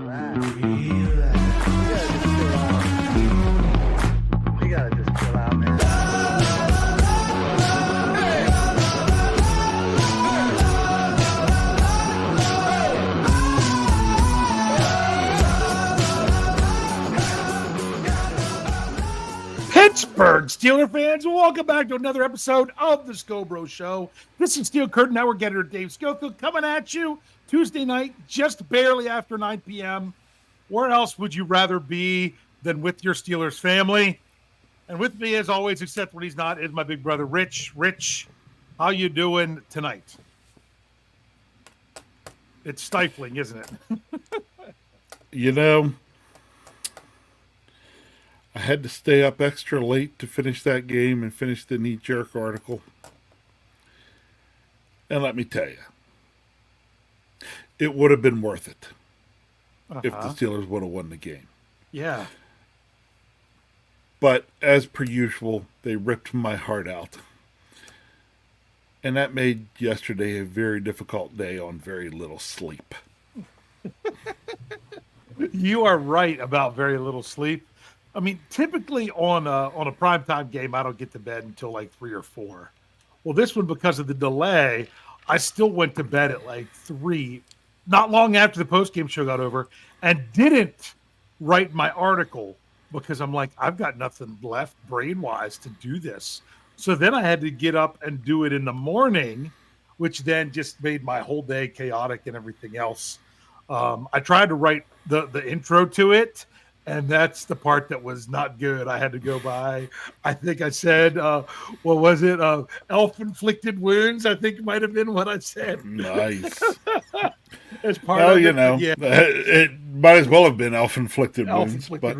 You gotta just chill out, man. Pittsburgh Steeler fans, welcome back to another episode of the Scho Bro Show. This is Steel Curtain Network editor Dave Schofield coming at you Tuesday night, just barely after 9 p.m. Where else would you rather be than with your Steelers family? And with me, as always, except when he's not, is my big brother, Rich. Rich, how you doing tonight? It's stifling, isn't it? You know, I had to stay up extra late to finish that game and finish the Knee Jerk article. And let me tell you, it would have been worth it if the Steelers would have won the game. Yeah. But as per usual, they ripped my heart out. And that made yesterday a very difficult day on very little sleep. You are right about very little sleep. I mean, typically on a primetime game, I don't get to bed until like 3 or 4. Well, this one, because of the delay, I still went to bed at like 3, not long after the postgame show got over, and didn't write my article because I'm like, I've got nothing left brain-wise to do this. So then I had to get up and do it in the morning, which then just made my whole day chaotic and everything else. I tried to write the intro to it, and that's the part that was not good. I had to go by, I think I said, what was it? Elf-inflicted wounds, I think might have been what I said. Nice. As part of you it, know, yeah. It might as well have been elf-inflicted wounds. But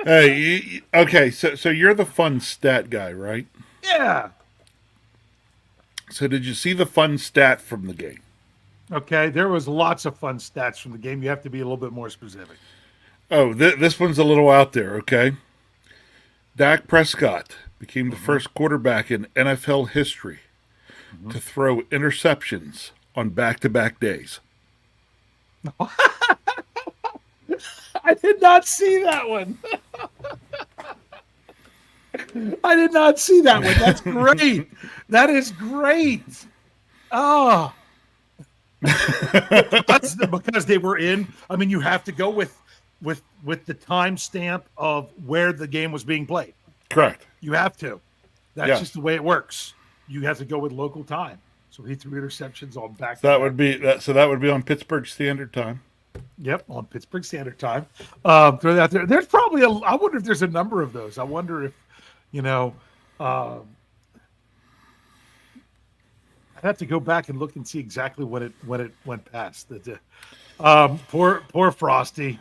hey, okay, so you're the fun stat guy, right? Yeah. So did you see the fun stat from the game? Okay, there was lots of fun stats from the game. You have to be a little bit more specific. Oh, this one's a little out there, okay? Dak Prescott became the first quarterback in NFL history to throw interceptions on back-to-back days. I did not see that one. I did not see that one. That's great. That is great. Oh. That's because they were in. I mean, you have to go with the timestamp of where the game was being played. Correct. You have to. That's just the way it works. You have to go with local time. So he threw interceptions on back. That would be that. So that would be on Pittsburgh Standard Time. Yep, on Pittsburgh Standard Time. Throw that there. There's probably I wonder if there's a number of those. I wonder if, I'd have to go back and look and see exactly when it went past. Poor Frosty.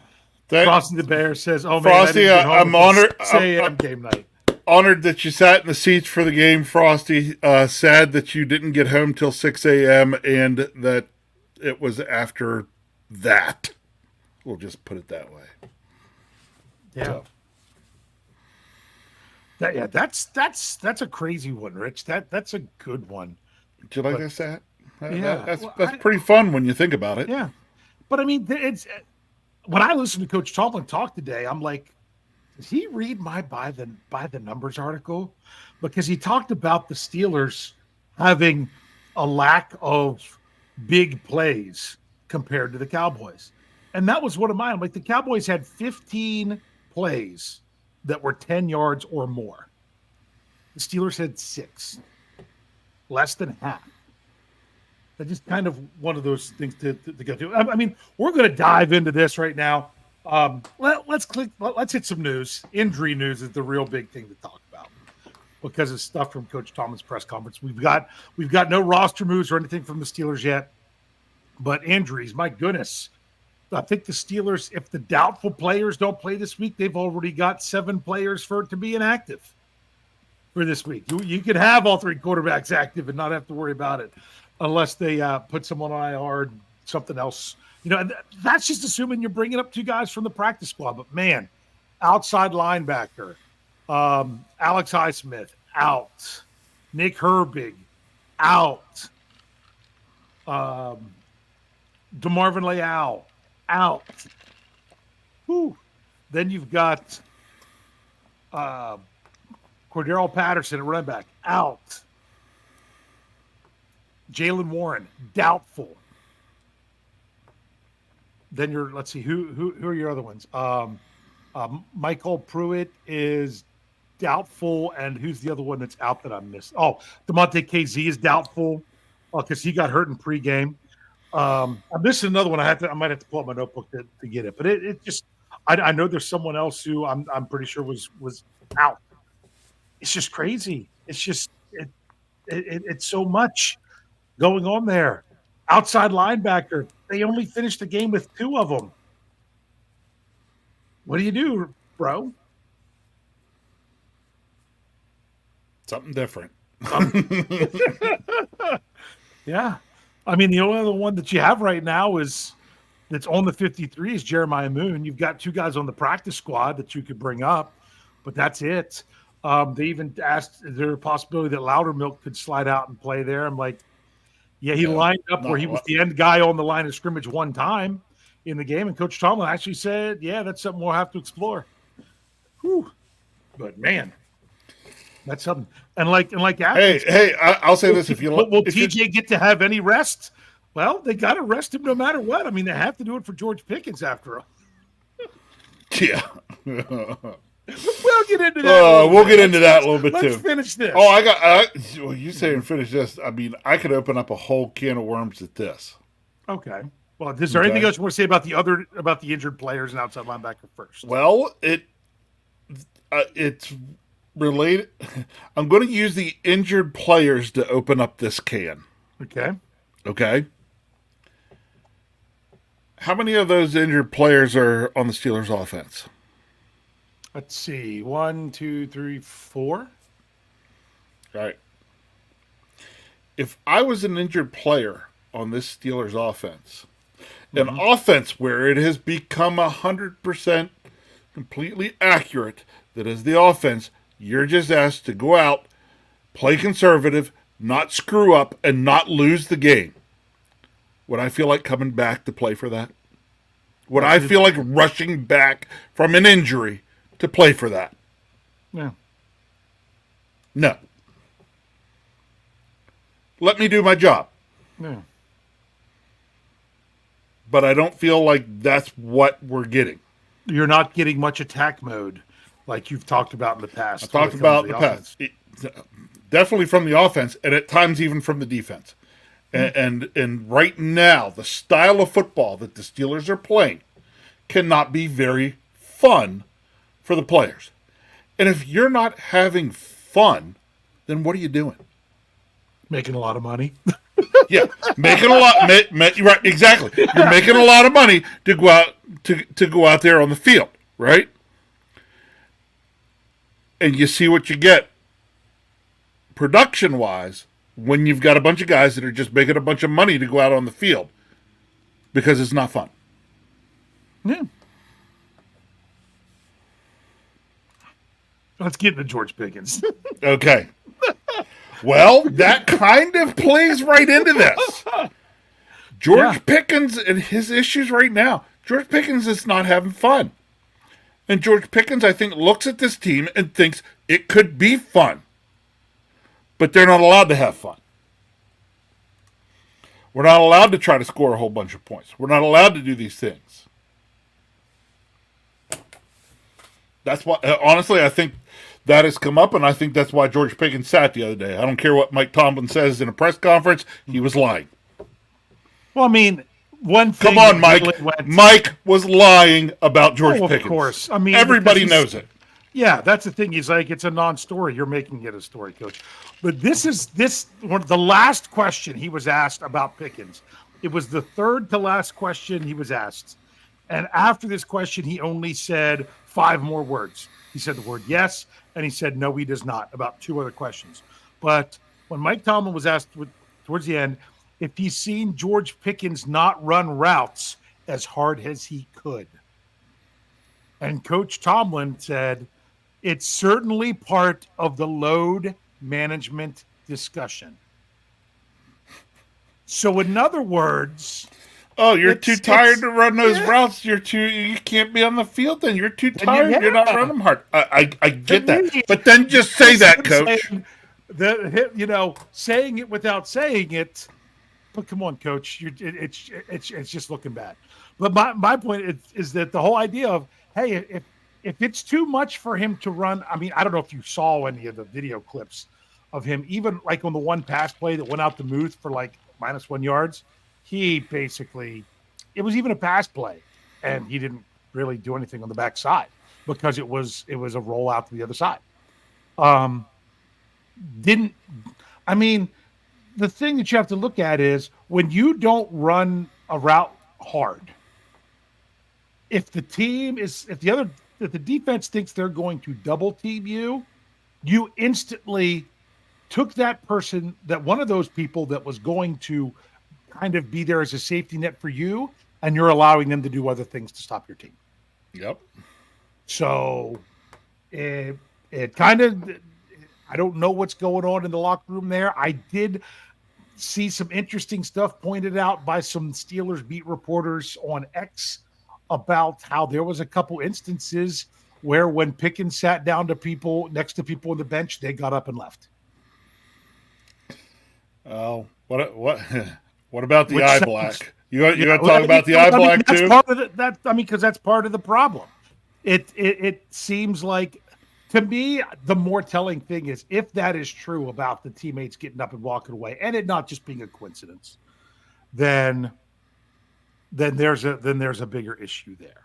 Frosty the Bear says, "Oh, Frosty, man, I'm honored. 6 a.m. game night. Honored that you sat in the seats for the game, Frosty. Sad that you didn't get home till 6 a.m. and that it was after that. We'll just put it that way. Yeah. So. That's a crazy one, Rich. That's a good one. Did you like that stat? Yeah. That's pretty fun when you think about it. Yeah. But I mean, it's when I listened to Coach Tomlin talk today, I'm like, does he read my by the numbers article? Because he talked about the Steelers having a lack of big plays compared to the Cowboys. And that was one of mine. Like, the Cowboys had 15 plays that were 10 yards or more. The Steelers had 6, less than half. That's just kind of one of those things to go through. I mean, we're going to dive into this right now. Let's hit some news. Injury news is the real big thing to talk about because of stuff from Coach Tomlin's press conference. We've got no roster moves or anything from the Steelers yet, but injuries, my goodness. I think the Steelers, if the doubtful players don't play this week, they've already got 7 players for it to be inactive for this week. You could have all 3 quarterbacks active and not have to worry about it unless they put someone on IR, something else. That's just assuming you're bringing up 2 guys from the practice squad. But, man, outside linebacker, Alex Highsmith, out. Nick Herbig, out. DeMarvin Leal, out. Whew. Then you've got Cordero Patterson at running back, out. Jalen Warren, doubtful. Then let's see, who are your other ones? Michael Pruitt is doubtful, and who's the other one that's out that I missed? Oh, DeMonte KZ is doubtful because he got hurt in pregame. I'm missing another one. I might have to pull up my notebook to get it, but it just I know there's someone else who I'm pretty sure was out. It's just crazy. It's just it's so much going on there. Outside linebacker, they only finished the game with 2 of them. What do you do, bro? Something different. Yeah. I mean, the only other one that you have right now that's on the 53 is Jeremiah Moon. You've got 2 guys on the practice squad that you could bring up, but that's it. They even asked, is there a possibility that Loudermilk could slide out and play there? I'm like, yeah, he lined up where he was the end guy on the line of scrimmage one time in the game, and Coach Tomlin actually said, yeah, that's something we'll have to explore. Whew. But, man, that's something. And like Athens, hey, I'll say this: if you will TJ get to have any rest? Well, they got to rest him no matter what. I mean, they have to do it for George Pickens after all. Yeah. We'll get into that. We'll get into that a little bit too. Let's finish this. Oh, well, you saying finish this? I mean, I could open up a whole can of worms at this. Okay. Well, is there anything else you want to say about the injured players and outside linebacker first? Well, it's related. I'm going to use the injured players to open up this can. Okay. How many of those injured players are on the Steelers offense? Let's see. 1, 2, 3, 4. All right. If I was an injured player on this Steelers offense, an offense where it has become 100% completely accurate that as the offense, you're just asked to go out, play conservative, not screw up, and not lose the game. Would I feel like coming back to play for that? Would I feel like rushing back from an injury to play for that? Yeah. No. Let me do my job. Yeah. But I don't feel like that's what we're getting. You're not getting much attack mode like you've talked about in the past. I talked about in the past. Definitely from the offense, and at times even from the defense. And right now, the style of football that the Steelers are playing cannot be very fun for the players. And if you're not having fun, then what are you doing? Making a lot of money. Yeah, making a lot. Right, exactly. You're making a lot of money to go out to go out there on the field, right? And you see what you get production-wise when you've got a bunch of guys that are just making a bunch of money to go out on the field because it's not fun. Yeah. Let's get into George Pickens. Okay. Well, that kind of plays right into this. George Pickens and his issues right now. George Pickens is not having fun. And George Pickens, I think, looks at this team and thinks it could be fun. But they're not allowed to have fun. We're not allowed to try to score a whole bunch of points. We're not allowed to do these things. That's why, honestly, I think that has come up, and I think that's why George Pickens sat the other day. I don't care what Mike Tomlin says in a press conference. He was lying. Well, I mean, one thing. Come on, Mike. Mike was lying about George Pickens. Of course. I mean, everybody knows it. Yeah, that's the thing. He's like, it's a non-story. You're making it a story, Coach. But this one, the last question he was asked about Pickens. It was the third to last question he was asked. And after this question, he only said 5 more words. He said the word yes, and he said no, he does not, about 2 other questions. But when Mike Tomlin was asked towards the end if he's seen George Pickens not run routes as hard as he could, and Coach Tomlin said, it's certainly part of the load management discussion. So in other words, Oh, you're too tired to run those yeah. routes. You can't be on the field then. You're too And tired. You're not running them hard. I to get that. me, But then just say that, coach. Saying it without saying it. But come on, coach, it's just looking bad. But my point is that the whole idea of, hey, if it's too much for him to run, I mean, I don't know if you saw any of the video clips of him, even like on the one pass play that went out to Muth for like -1 yards. He basically, it was even a pass play, and he didn't really do anything on the backside because it was a rollout to the other side. Didn't I mean? The thing that you have to look at is when you don't run a route hard, if the defense thinks they're going to double team you, you instantly took that person, that one of those people that was going to kind of be there as a safety net for you, and you're allowing them to do other things to stop your team. Yep. So it kind of, I don't know what's going on in the locker room there. I did see some interesting stuff pointed out by some Steelers beat reporters on X about how there was a couple instances where when Pickens sat down to people next to people on the bench, they got up and left. Oh, what about the Which eye sounds, black? You got to talk about the eye black that's too? Part of because that's part of the problem. It seems like, to me, the more telling thing is if that is true about the teammates getting up and walking away, and it not just being a coincidence, then there's a bigger issue there.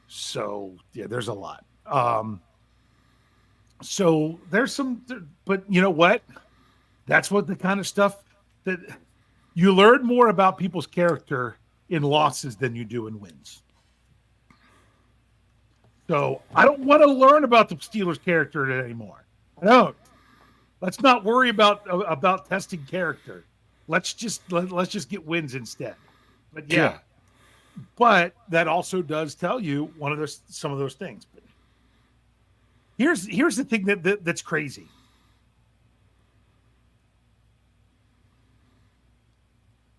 So yeah, there's a lot. So there's some, but you know what? That's what the kind of stuff that you learn more about people's character in losses than you do in wins. So I don't want to learn about the Steelers' character anymore. I don't. Let's not worry about testing character. Let's just get wins instead. But yeah. But that also does tell you some of those things. But here's the thing that's crazy.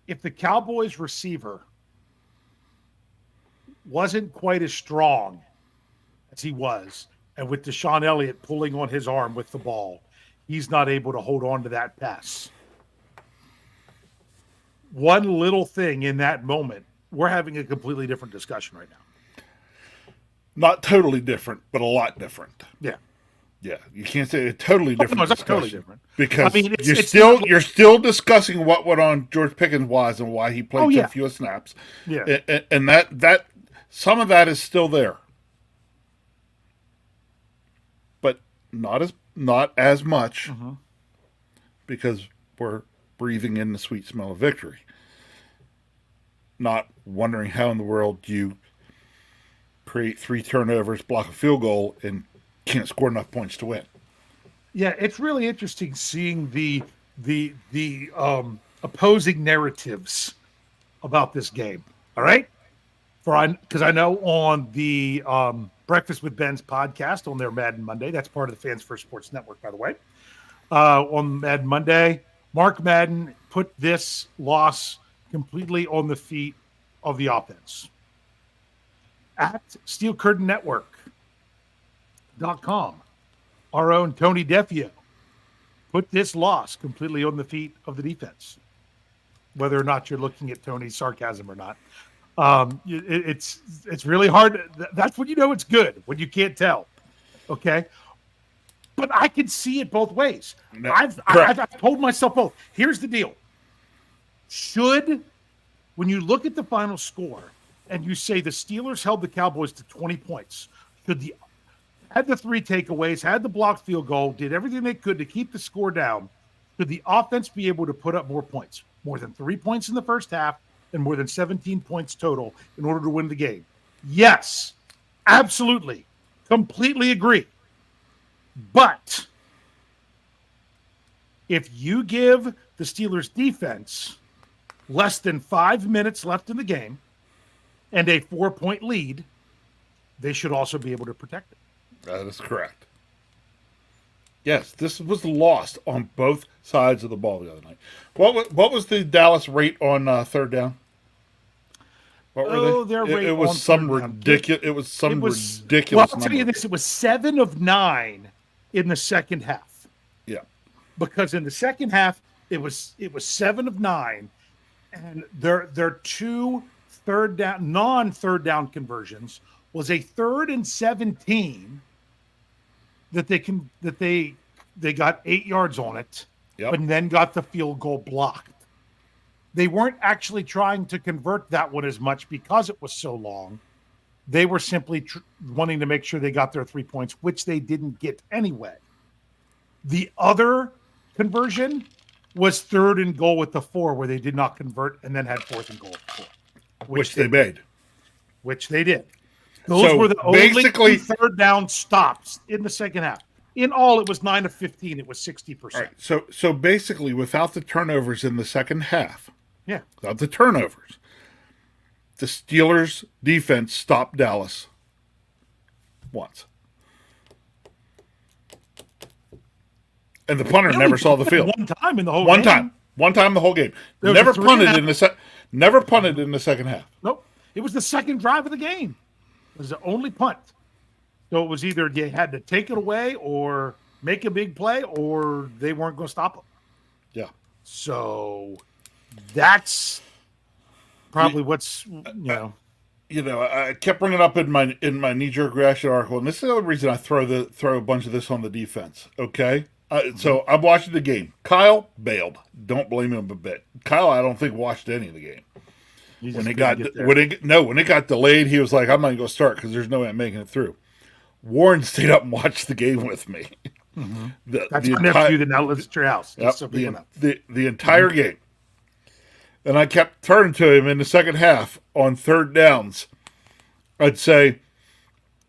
If the Cowboys receiver wasn't quite as strong as he was, and with Deshaun Elliott pulling on his arm with the ball, he's not able to hold on to that pass. One little thing in that moment, we're having a completely different discussion right now. Not totally different, but a lot different. Yeah. Yeah, you can't say a totally different it's discussion. Totally different. Because I mean, you're still discussing what went on George Pickens was and why he played so few snaps. Yeah. And that some of that is still there. But not as much because we're breathing in the sweet smell of victory. Not wondering how in the world you create 3 turnovers, block a field goal, and can't score enough points to win. Yeah, it's really interesting seeing the opposing narratives about this game. All right, because I know on the Breakfast with Ben's podcast on their Madden Monday, that's part of the Fans First Sports Network, by the way. On Madden Monday, Mark Madden put this loss completely on the feet of the offense. At SteelCurtainNetwork.com, our own Tony Defio put this loss completely on the feet of the defense. Whether or not you're looking at Tony's sarcasm or not, it's really hard. That's when you know it's good, when you can't tell. Okay, but I can see it both ways. No, I've told myself both. Here's the deal: when you look at the final score and you say the Steelers held the Cowboys to 20 points, had the 3 takeaways, had the blocked field goal, did everything they could to keep the score down, could the offense be able to put up more points? More than 3 points in the first half and more than 17 points total in order to win the game? Yes, absolutely. Completely agree. But if you give the Steelers defense less than 5 minutes left in the game and a 4-point lead, they should also be able to protect it. That is correct. Yes, this was lost on both sides of the ball the other night. What was the Dallas rate on third down? What were Oh, they? their rate It was on some third down. ridiculous. It was some It was ridiculous I'll tell you number. this: it was 7 of 9 in the second half. Yeah. Because in the second half it was 7 of 9, and their 2 third down non-third down conversions was a 3rd and 17 that they got 8 yards on it, Yep. but then got the field goal blocked. They weren't actually trying to convert that one as much because it was so long. They were simply wanting to make sure they got their 3 points, which they didn't get anyway. The other conversion was 3rd and goal with the 4, where they did not convert and then had 4th and goal with the 4, Which they made. Which they did. Those So were the only basically- 2 third down stops in the second half. In all, it was 9 of 15. It was 60%. All right. So basically, without the turnovers in the second half, Yeah. without the turnovers, the Steelers' defense stopped Dallas once. And the punter They never only saw the punted field. one time in the whole One game. time the whole game. There was Never a 3.5. punted in the never punted in the second half. Nope. It was the second drive of the game. It was the only punt. So it was either they had to take it away or make a big play, or they weren't going to stop them. Yeah. So that's probably what's, I kept bringing it up in my knee-jerk reaction article, and this is the other reason I throw a bunch of this on the defense. Okay, so I'm watching the game. Kyle bailed. Don't blame him a bit. Kyle, I don't think watched any of the game. When it got delayed, he was like, "I'm not going to start because there's no way I'm making it through." Warren stayed up and watched the game with me. Mm-hmm. That's my nephew that now lives at your house. Yep, So the entire game. And I kept turning to him in the second half on third downs. I'd say...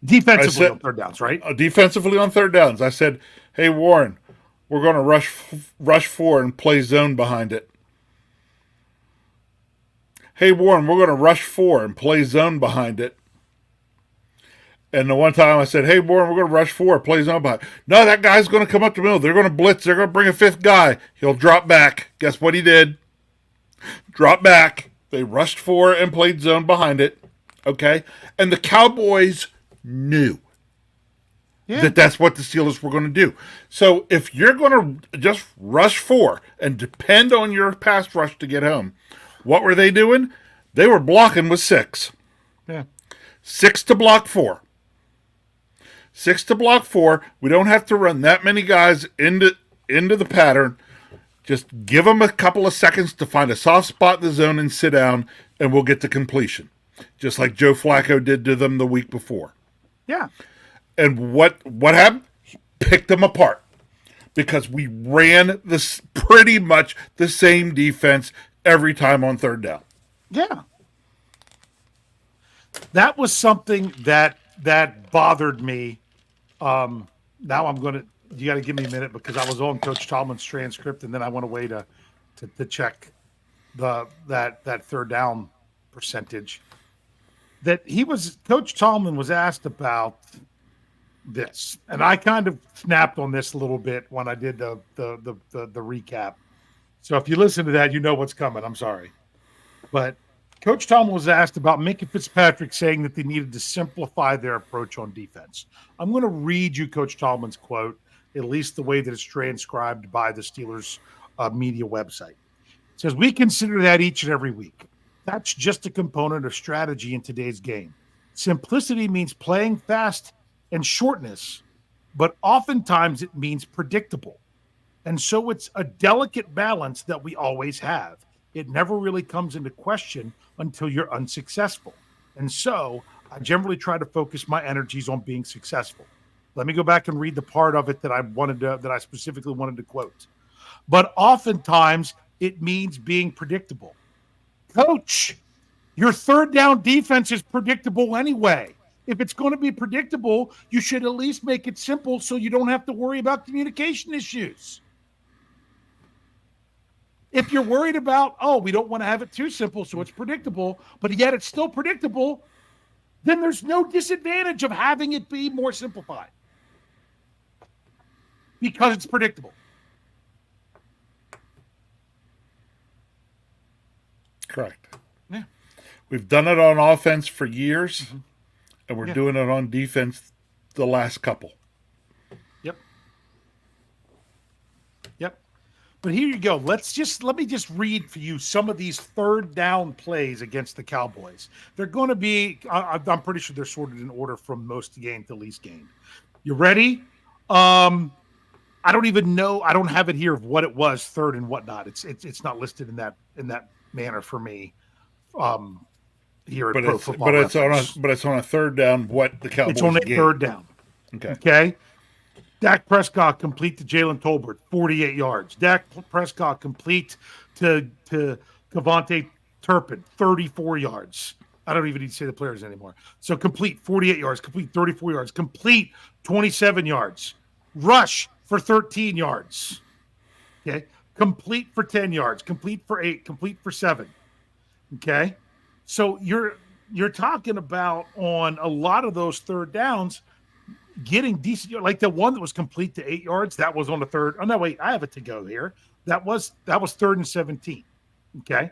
Defensively on third downs, right? Defensively on third downs. I said, "Hey, Warren, we're going to rush 4 and play zone behind it. Hey, Warren, we're going to rush 4 and play zone behind it." And the one time I said, "Hey, Warren, we're going to rush 4, play zone behind it." "No, that guy's going to come up the middle. They're going to blitz. They're going to bring a 5th guy. He'll drop back." Guess what he did? Drop back. They rushed 4 and played zone behind it. Okay? And the Cowboys knew that that's what the Steelers were going to do. So if you're going to just rush 4 and depend on your pass rush to get home, what were they doing? They were blocking with 6. Yeah. 6 to block 4. 6 to block 4. We don't have to run that many guys into the pattern. Just give them a couple of seconds to find a soft spot in the zone and sit down, and we'll get to completion. Just like Joe Flacco did to them the week before. Yeah. And what happened? He picked them apart. Because we ran this pretty much the same defense every time on third down. Yeah. That was something that bothered me. Now you got to give me a minute because I was on Coach Tomlin's transcript and then I went away to check that third down percentage. Coach Tomlin was asked about this, and I kind of snapped on this a little bit when I did the recap. So if you listen to that, you know what's coming. I'm sorry. But Coach Tomlin was asked about Minkah Fitzpatrick saying that they needed to simplify their approach on defense. I'm going to read you Coach Tomlin's quote, at least the way that it's transcribed by the Steelers media website. It says, "We consider that each and every week. That's just a component of strategy in today's game. Simplicity means playing fast and shortness, but oftentimes it means predictable. And so it's a delicate balance that we always have. It never really comes into question until you're unsuccessful. And so I generally try to focus my energies on being successful." Let me go back and read the part of it that I specifically wanted to quote. "But oftentimes it means being predictable." Coach, your third down defense is predictable anyway. If it's going to be predictable, you should at least make it simple so you don't have to worry about communication issues. If you're worried about, we don't want to have it too simple so it's predictable, but yet it's still predictable, then there's no disadvantage of having it be more simplified because it's predictable. Correct. Yeah. We've done it on offense for years, and we're Yeah. doing it on defense the last couple. Yep. Yep. But here you go. Let me just read for you some of these third down plays against the Cowboys. They're going to be, I'm pretty sure they're sorted in order from most gained to least gained. You ready? I don't even know. I don't have it here of what it was third and whatnot. It's not listed in that manner for me. Here at But Pro it's Football Reference. but it's on a third down. What the Cowboys It's only gained. third down. Okay. Okay. Dak Prescott complete to Jalen Tolbert, 48 yards. Dak Prescott complete to Kevontae Turpin, 34 yards. I don't even need to say the players anymore. So complete 48 yards, complete 34 yards, complete 27 yards. Rush for 13 yards. Okay. Complete for 10 yards, complete for 8, complete for 7. Okay. So you're talking about on a lot of those third downs getting decent, like the one that was complete to 8 yards, that was on the third. Oh no, wait, I have it to go here. That was 3rd and 17. Okay.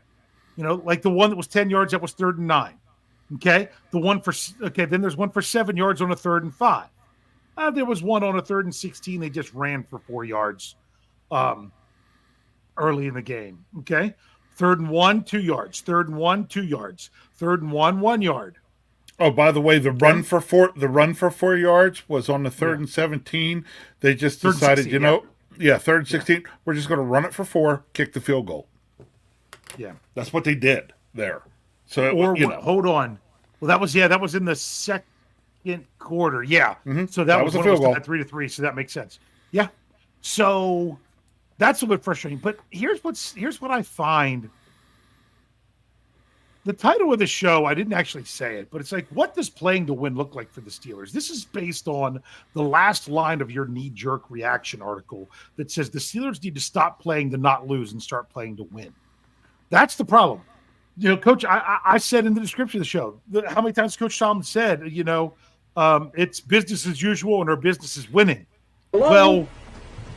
Like the one that was 10 yards, that was 3rd and 9. Okay. Then there's one for 7 yards on a 3rd and 5. There was one on a 3rd and 16. They just ran for 4 yards early in the game. Okay. 3rd and 1, 2 yards. 3rd and 1, 2 yards. 3rd and 1, 1 yard. Oh, by the way, the run for 4 yards was on the 3rd and 17. They just decided, 16, 3rd and 16. We're just going to run it for 4, kick the field goal. Yeah. That's what they did there. So hold on. Well, that was in the second quarter. Yeah. Mm-hmm. So that was a when field it goal. was 3-3. So that makes sense. Yeah. So that's a bit frustrating. But here's what I find. The title of the show, I didn't actually say it, but it's like, what does playing to win look like for the Steelers? This is based on the last line of your knee-jerk reaction article that says the Steelers need to stop playing to not lose and start playing to win. That's the problem. Coach, I said in the description of the show, how many times Coach Tomlin said, it's business as usual and our business is winning. Hello? Well,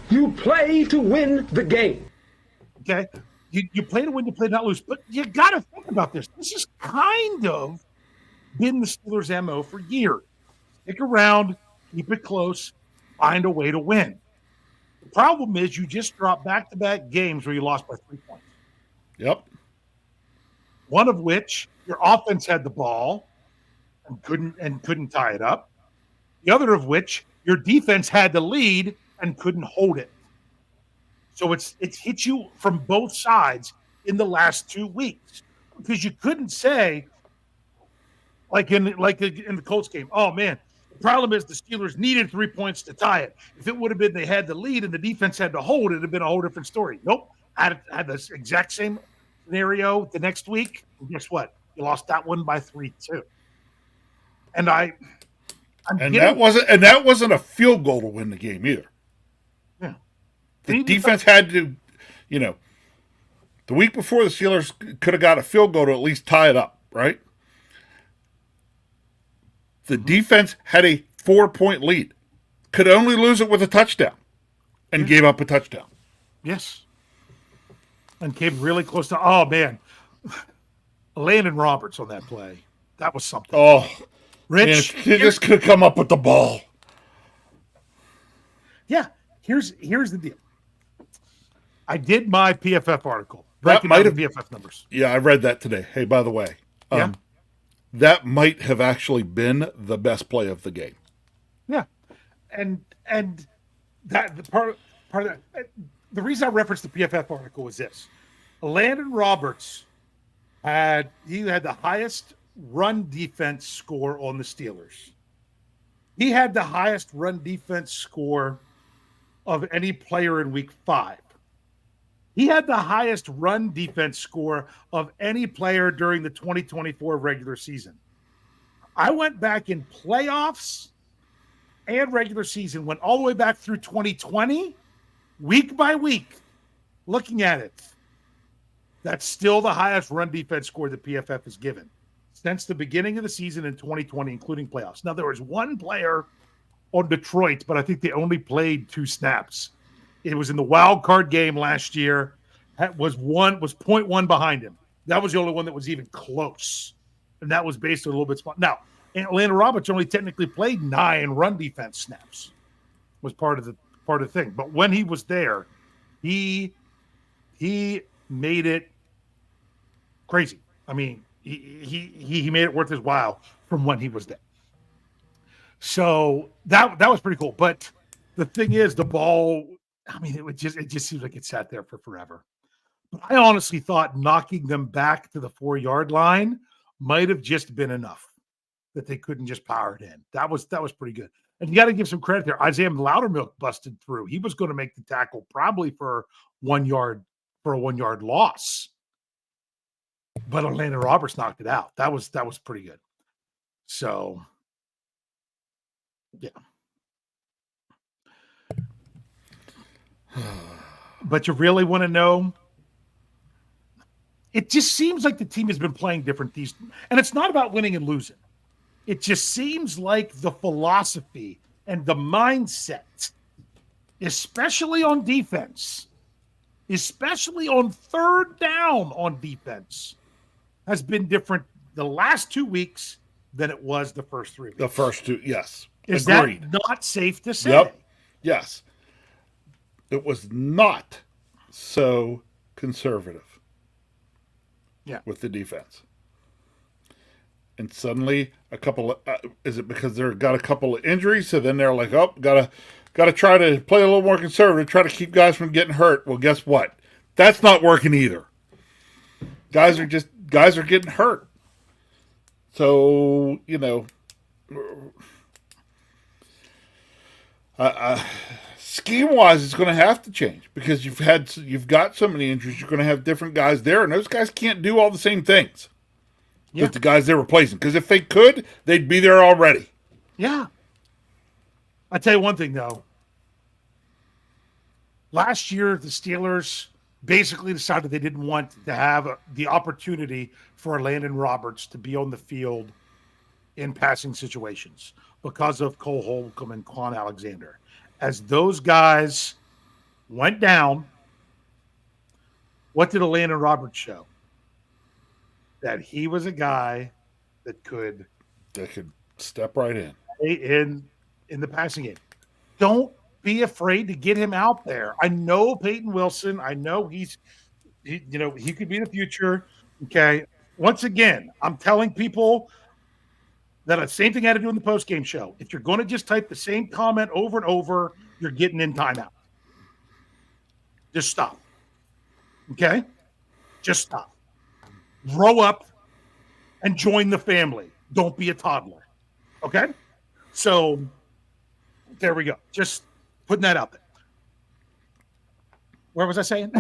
you play to win the game. Okay. You play to win, you play to not lose. But you got to think about this. This has kind of been the Steelers' MO for years. Stick around, keep it close, find a way to win. The problem is you just dropped back-to-back games where you lost by 3 points. Yep. One of which your offense had the ball and couldn't tie it up. The other of which your defense had the lead and couldn't hold it. So it's hit you from both sides in the last 2 weeks because you couldn't say, like in the Colts game, oh man, the problem is the Steelers needed 3 points to tie it. If it would have been they had the lead and the defense had to hold, it'd have been a whole different story. Nope, had this exact same scenario the next week. And guess what? You lost that one by 3 too. And that wasn't a field goal to win the game either. Yeah. The defense had to, the week before the Steelers could have got a field goal to at least tie it up, right? The defense had a 4-point lead, could only lose it with a touchdown, and gave up a touchdown. Yes. And came really close to, oh man, Landon Roberts on that play. That was something. Oh, Rich, man, he just could have come up with the ball. Yeah, here's the deal. I did my PFF article breaking down the PFF numbers. Yeah, I read that today. Hey, by the way, that might have actually been the best play of the game. Yeah, and that the part of that. The reason I referenced the PFF article is this: Landon Roberts had the highest run defense score on the Steelers. He had the highest run defense score of any player in week 5. He had the highest run defense score of any player during the 2024 regular season. I went back in playoffs and regular season, went all the way back through 2020, week by week, looking at it. That's still the highest run defense score that PFF has given since the beginning of the season in 2020, including playoffs. Now, there was one player on Detroit, but I think they only played 2 snaps. It was in the wild card game last year. Was 0.1 behind him. That was the only one that was even close. and that was based a little bit small. Now, Atlanta Roberts only technically played 9 run defense snaps, was part of the thing. But when he was there, he made it crazy. I mean, he made it worth his while from when he was there. So that was pretty cool. But the thing is, the ball, I mean, it just seems like it sat there for forever. But I honestly thought knocking them back to the 4-yard line might have just been enough, that they couldn't just power it in. That was pretty good. And you got to give some credit there. Isaiah Loudermilk busted through. He was going to make the tackle probably for a 1-yard loss. But Orlando Roberts knocked it out. That was pretty good. So, yeah. But you really want to know? It just seems like the team has been playing different and it's not about winning and losing. It just seems like the philosophy and the mindset, especially on defense, especially on third down on defense, has been different the last 2 weeks than it was the first 3 weeks. The first 2, yes. Is Agreed. that not safe to say? Yep. Yes. It was not so conservative. Yeah. With the defense. And suddenly a couple of, is it because they've got a couple of injuries? So then they're like, oh, gotta try to play a little more conservative, try to keep guys from getting hurt. Well, guess what? That's not working either. Guys are getting hurt. So, scheme-wise, it's going to have to change because you've got so many injuries. You're going to have different guys there, and those guys can't do all the same things that the guys they're replacing. Because if they could, they'd be there already. Yeah. I'll tell you one thing, though. Last year, the Steelers basically decided they didn't want to have the opportunity for Landon Roberts to be on the field in passing situations because of Cole Holcomb and Quan Alexander. As those guys went down, what did Landon Roberts show? That he was a guy that could step right in the passing game. Don't be afraid to get him out there. I know Peyton Wilson. I know he could be the future. Okay. Once again, I'm telling people that the same thing I had to do in the post-game show. If you're going to just type the same comment over and over, you're getting in timeout. Just stop. Okay? Just stop. Grow up and join the family. Don't be a toddler. Okay? So there we go. Just putting that out there. Where was I saying?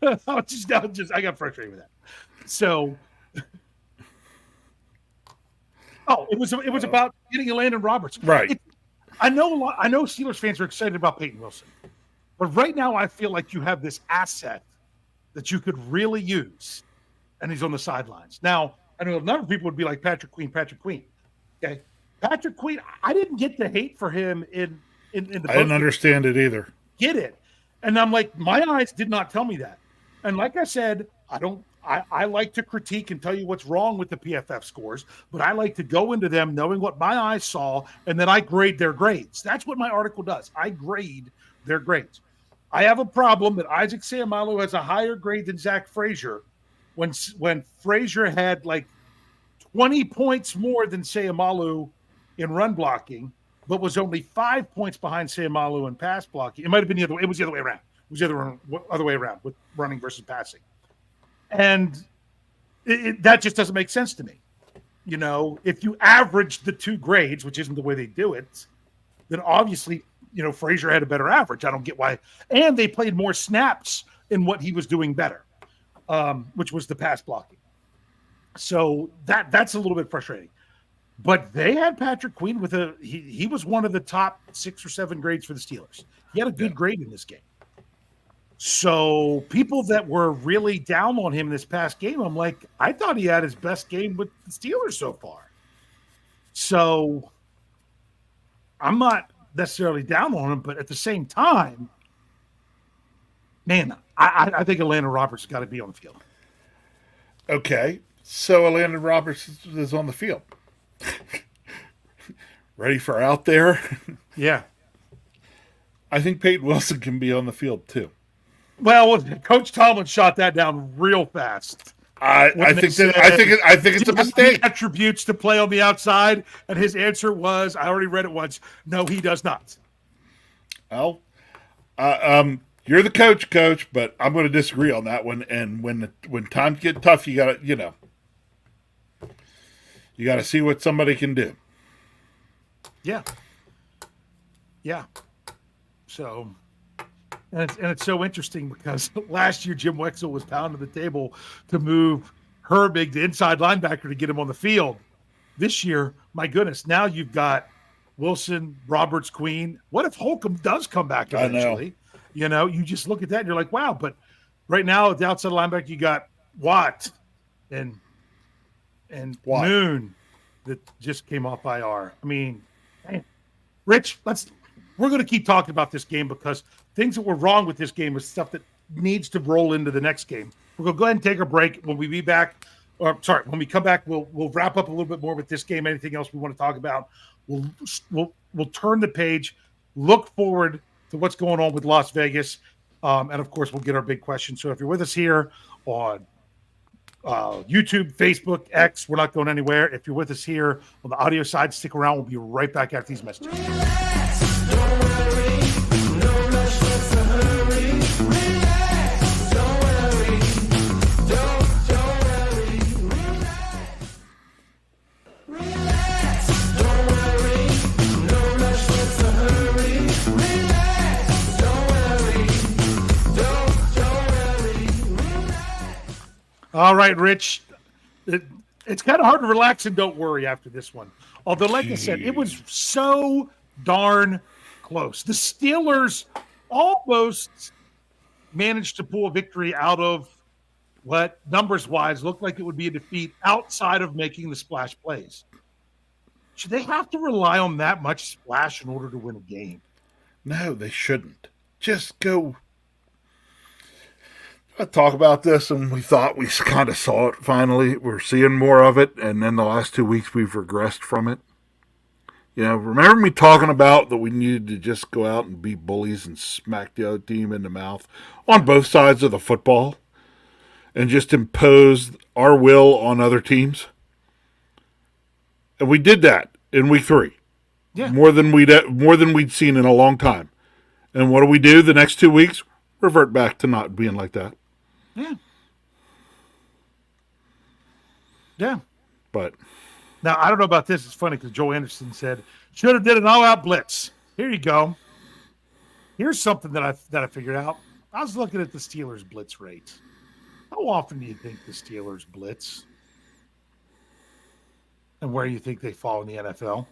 I got frustrated with that. So it was about getting Landon Roberts. Right. I know Steelers fans are excited about Peyton Wilson. But right now I feel like you have this asset that you could really use, and he's on the sidelines. Now, I know a number of people would be like Patrick Queen. Okay. Patrick Queen, I didn't get the hate for him in the I didn't understand it either. Get it. And I'm like, my eyes did not tell me that. And like I said, I like to critique and tell you what's wrong with the PFF scores, but I like to go into them knowing what my eyes saw, and then I grade their grades. That's what my article does. I grade their grades. I have a problem that Isaac Seumalo has a higher grade than Zach Frazier when Frazier had like 20 points more than Seumalo in run blocking, but was only 5 points behind Seumalo in pass blocking. It might have been the other way. It was the other way around. It was the other way around with running versus passing. And that just doesn't make sense to me. If you average the two grades, which isn't the way they do it, then obviously, Frazier had a better average. I don't get why. And they played more snaps in what he was doing better, which was the pass blocking. So that's a little bit frustrating. But they had Patrick Queen with he was one of the top 6 or 7 grades for the Steelers. He had a good grade in this game. So people that were really down on him this past game, I'm like, I thought he had his best game with the Steelers so far. So I'm not necessarily down on him, but at the same time, man, I think Atlanta Roberts has got to be on the field. Okay. So Landon Roberts is on the field. Ready for out there? Yeah. I think Peyton Wilson can be on the field too. Well, Coach Tomlin shot that down real fast. I think it's a mistake. Attributes to play on the outside, and his answer was, I already read it once. No, he does not. Well, you're the coach, but I'm going to disagree on that one. And when times get tough, you got to, you got to see what somebody can do. Yeah. So, and it's so interesting because last year Jim Wexell was pounding the table to move Herbig, the inside linebacker, to get him on the field. This year, my goodness, now you've got Wilson, Roberts, Queen. What if Holcomb does come back eventually? I know. You just look at that and you're like, wow. But right now at the outside linebacker, you got Watt and Moon that just came off IR. I mean, Rich, we're going to keep talking about this game because things that were wrong with this game is stuff that needs to roll into the next game. We're going to go ahead and take a break. When we be back, when we come back, we'll wrap up a little bit more with this game. Anything else we want to talk about? We'll turn the page, look forward to what's going on with Las Vegas, and of course we'll get our big question. So if you're with us here on YouTube, Facebook, X, we're not going anywhere. If you're with us here on the audio side, stick around. We'll be right back after these messages. All right, Rich. It's kind of hard to relax and don't worry after this one. Although, like I said, it was so darn close. The Steelers almost managed to pull a victory out of what, numbers-wise, looked like it would be a defeat outside of making the splash plays. Should they have to rely on that much splash in order to win a game? No, they shouldn't. Just go. I talk about this, and we thought we kind of saw it finally. We're seeing more of it, and then the last 2 weeks we've regressed from it. Remember me talking about that we needed to just go out and be bullies and smack the other team in the mouth on both sides of the football and just impose our will on other teams? And we did that in week 3. Yeah. More than we'd seen in a long time. And what do? The next 2 weeks? Revert back to not being like that. Yeah. But now I don't know about this. It's funny because Joe Anderson said should have did an all-out blitz. Here you go. Here's something that I figured out. I was looking at the Steelers' blitz rate. How often do you think the Steelers blitz? And where do you think they fall in the NFL?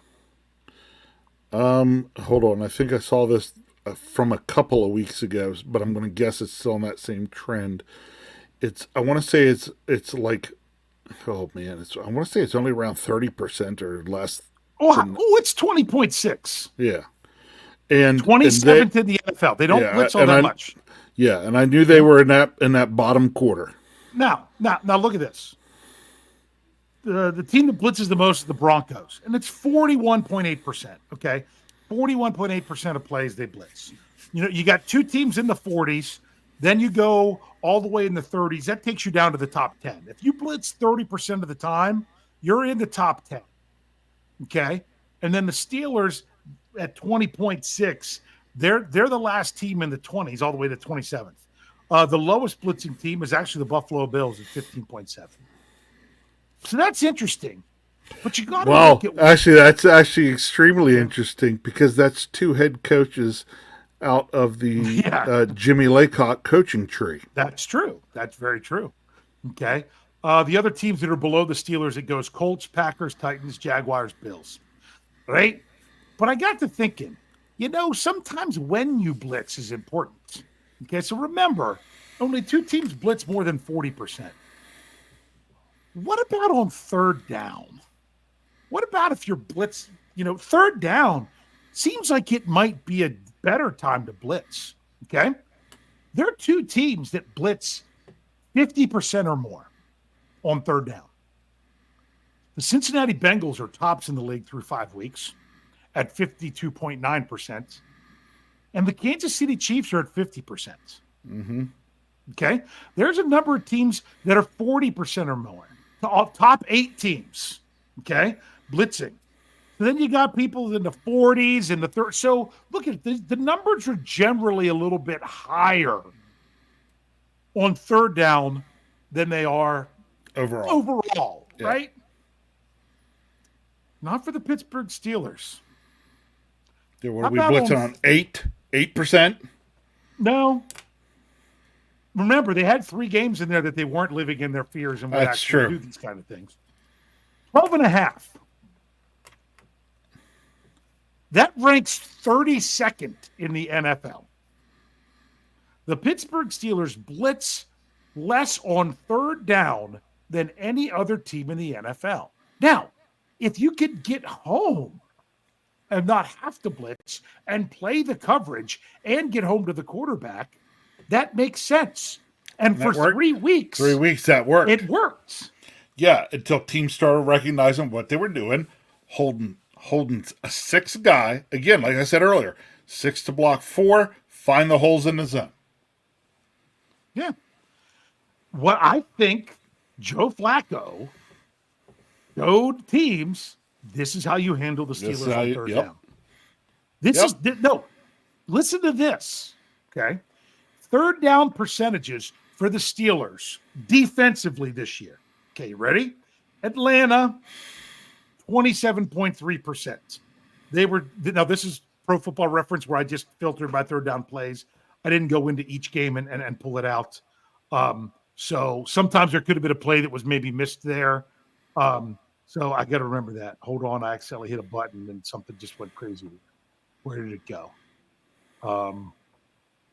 Hold on. I think I saw this from a couple of weeks ago, but I'm going to guess it's still on that same trend. I want to say it's like, oh man, I want to say it's only around 30% or less. It's 20.6. Yeah. And 27th in the NFL. They don't blitz all that much. Yeah, and I knew they were in that bottom quarter. Now look at this. The team that blitzes the most is the Broncos, and it's 41.8%. Okay, 41.8% of plays they blitz. You got two teams in the 40s, then you go all the way in the 30s. That takes you down to the top 10. If you blitz 30% of the time, you're in the top 10. Okay, and then the Steelers at 20.6, they're the last team in the 20s, all the way to 27th. The lowest blitzing team is actually the Buffalo Bills at 15.7. So that's interesting. But you got to look at that's actually extremely interesting because that's two head coaches out of the Jimmy Laycock coaching tree. That's true. That's very true. Okay. The other teams that are below the Steelers, it goes Colts, Packers, Titans, Jaguars, Bills. Right? But I got to thinking, sometimes when you blitz is important. Okay, so remember, only two teams blitz more than 40%. What about on third down? What about if you're blitz, third down seems like it might be a better time to blitz, okay? There are two teams that blitz 50% or more on third down. The Cincinnati Bengals are tops in the league through 5 weeks at 52.9%. And the Kansas City Chiefs are at 50%. Mm-hmm. Okay. There's a number of teams that are 40% or more. Top 8 teams. Okay. Blitzing. So then you got people in the 40s and the third. So look at the numbers are generally a little bit higher on third down than they are overall, yeah. right? Not for the Pittsburgh Steelers. Yeah, what are we blitzing on? 8%? No. Remember, they had 3 games in there that they weren't living in their fears and would That's actually true. do these kind of things. 12.5. That ranks 32nd in the NFL. The Pittsburgh Steelers blitz less on third down than any other team in the NFL. Now, if you could get home and not have to blitz and play the coverage and get home to the quarterback, that makes sense. And for 3 weeks. 3 weeks that worked. It worked. Yeah, until teams started recognizing what they were doing, holding a 6th guy. Again, like I said earlier, 6 to block 4, find the holes in the zone. Yeah. What I think Joe Flacco showed teams, this is how you handle the Steelers on third down. Listen to this, okay? Third down percentages for the Steelers defensively this year. Okay, you ready? Atlanta, 27.3%. Now this is Pro Football Reference where I just filtered my third down plays. I didn't go into each game and pull it out. So sometimes there could have been a play that was maybe missed there. So I got to remember that. Hold on, I accidentally hit a button and something just went crazy. Where did it go?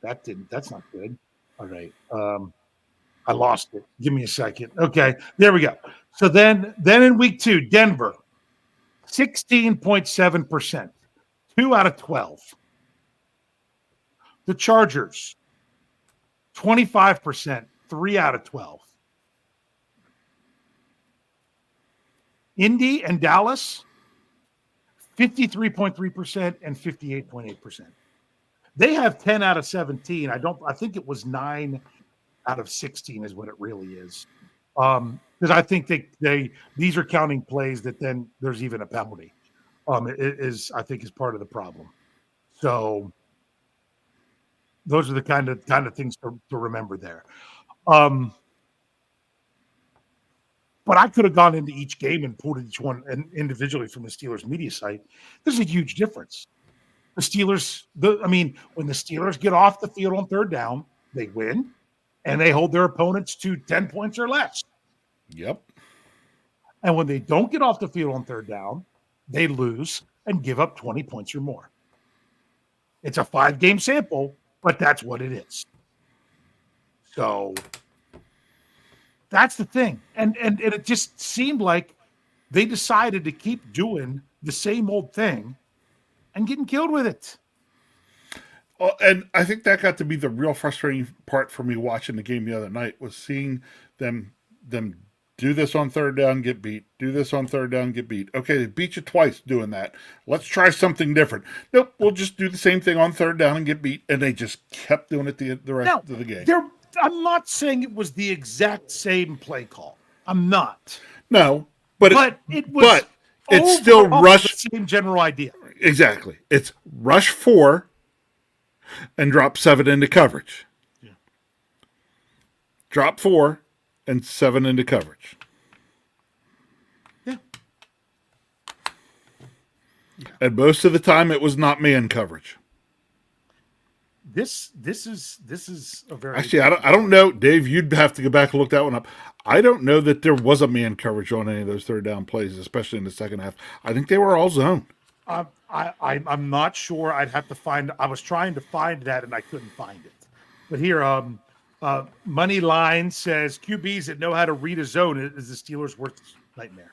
That's not good. All right. I lost it. Give me a second. Okay, there we go. So then in week 2, Denver, 16.7%, 2 out of 12. The Chargers, 25%, 3 out of 12. Indy and Dallas, 53.3% and 58.8%. They have 10 out of 17. I think it was 9 out of 16 is what it really is. Because I think these are counting plays that then there's even a penalty. I think is part of the problem. So those are the kind of things to remember there. But I could have gone into each game and pulled each one individually from the Steelers media site. There's a huge difference. The Steelers, when the Steelers get off the field on third down, they win, and they hold their opponents to 10 points or less. Yep. And when they don't get off the field on third down, they lose and give up 20 points or more. It's a 5-game sample, but that's what it is. So that's the thing. And it just seemed like they decided to keep doing the same old thing and getting killed with it. Well, and I think that got to be the real frustrating part for me watching the game the other night was seeing them do this on third down, get beat. Do this on third down, get beat. Okay, they beat you twice doing that. Let's try something different. Nope, we'll just do the same thing on third down and get beat. And they just kept doing it the rest of the game. I'm not saying it was the exact same play call. I'm not. No, but it's still rush. The same general idea. Exactly. It's rush 4 and drop 7 into coverage. Yeah. Drop 4 and 7 into coverage. Yeah. And most of the time it was not man coverage. This is a very actually I don't know, Dave. You'd have to go back and look that one up. I don't know that there was a man coverage on any of those third down plays, especially in the second half. I think they were all zone. I'm not sure. I'd have to find. I was trying to find that and I couldn't find it. But here, Money Line says QBs that know how to read a zone is the Steelers' worst nightmare.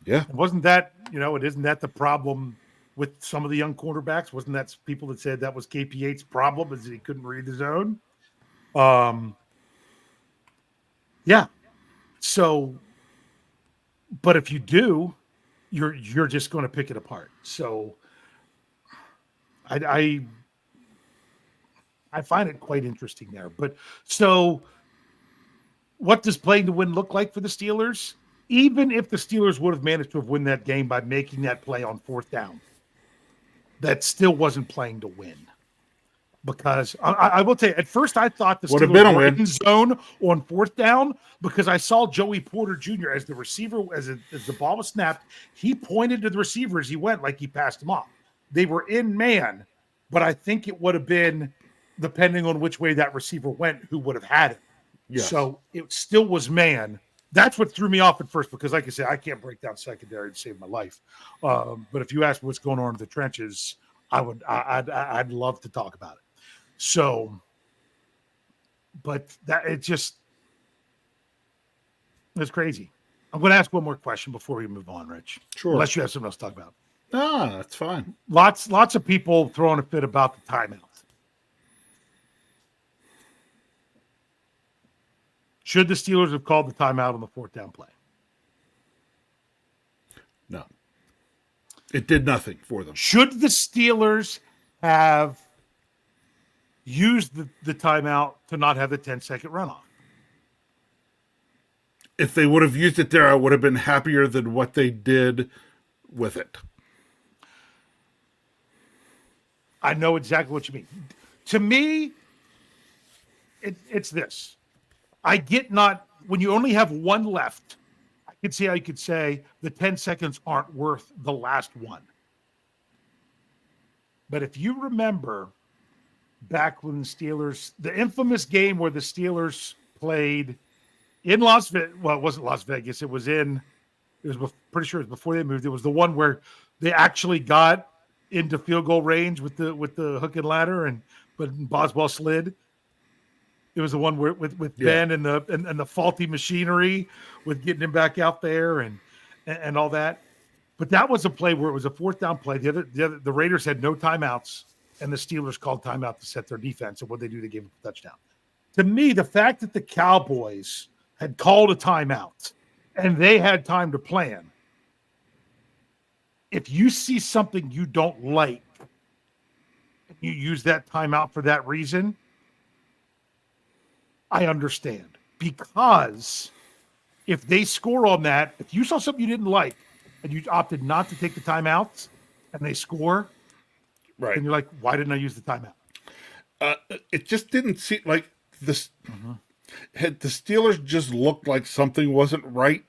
Yeah, and wasn't that isn't that the problem with some of the young quarterbacks? Wasn't that people that said that was KP8's problem is that he couldn't read the zone? Yeah. So But if you do, you're just going to pick it apart. So I find it quite interesting there. But so what does playing to win look like for the Steelers? Even if the Steelers would have managed to have won that game by making that play on fourth down, that still wasn't playing to win. Because I will tell you, at first I thought the Would have Steelers been a were win. in zone on fourth down because I saw Joey Porter Jr. as the receiver, as the ball was snapped, he pointed to the receiver as he went like he passed him off. They were in man, but I think it would have been, depending on which way that receiver went, who would have had it. Yes. So it still was man. That's what threw me off at first because, like I said, I can't break down secondary to save my life. But if you ask me what's going on in the trenches, I'd love to talk about it. So, but it's crazy. I'm going to ask one more question before we move on, Rich. Sure. Unless you have something else to talk about. Ah, that's fine. Lots of people throwing a fit about the timeout. Should the Steelers have called the timeout on the fourth down play? No. It did nothing for them. Should the Steelers have used the timeout to not have the 10-second runoff? If they would have used it there, I would have been happier than what they did with it. I know exactly what you mean. To me, it's this. I get not, when you only have one left, I can see how you could say the 10 seconds aren't worth the last one. But if you remember back when the Steelers, the infamous game where the Steelers played in Las Vegas, well, it wasn't Las Vegas, it was pretty sure it was before they moved. It was the one where they actually got into field goal range with the hook and ladder, but Boswell slid. It was the one where with Ben and the faulty machinery with getting him back out there and all that. But that was a play where it was a fourth down play. The Raiders had no timeouts, and the Steelers called timeout to set their defense. And what they do, they gave up a touchdown. To me, the fact that the Cowboys had called a timeout and they had time to plan. If you see something you don't like, you use that timeout for that reason, I understand. Because if they score on that, if you saw something you didn't like and you opted not to take the timeouts and they score, right? And you're like, why didn't I use the timeout? It just didn't seem like this. Had the Steelers just looked like something wasn't right,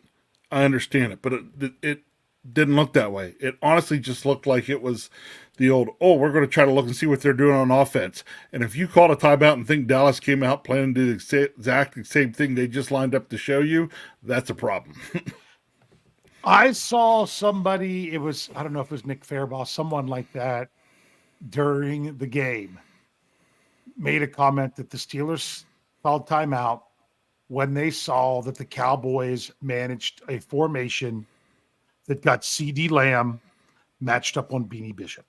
I understand it, but it didn't look that way. It honestly just looked like it was the old, we're going to try to look and see what they're doing on offense. And if you called a timeout and think Dallas came out planning to do the exact same thing they just lined up to show you, that's a problem. I saw somebody, I don't know if it was Nick Fairbaugh, someone like that during the game made a comment that the Steelers called timeout when they saw that the Cowboys managed a formation that got CeeDee Lamb matched up on Beanie Bishop.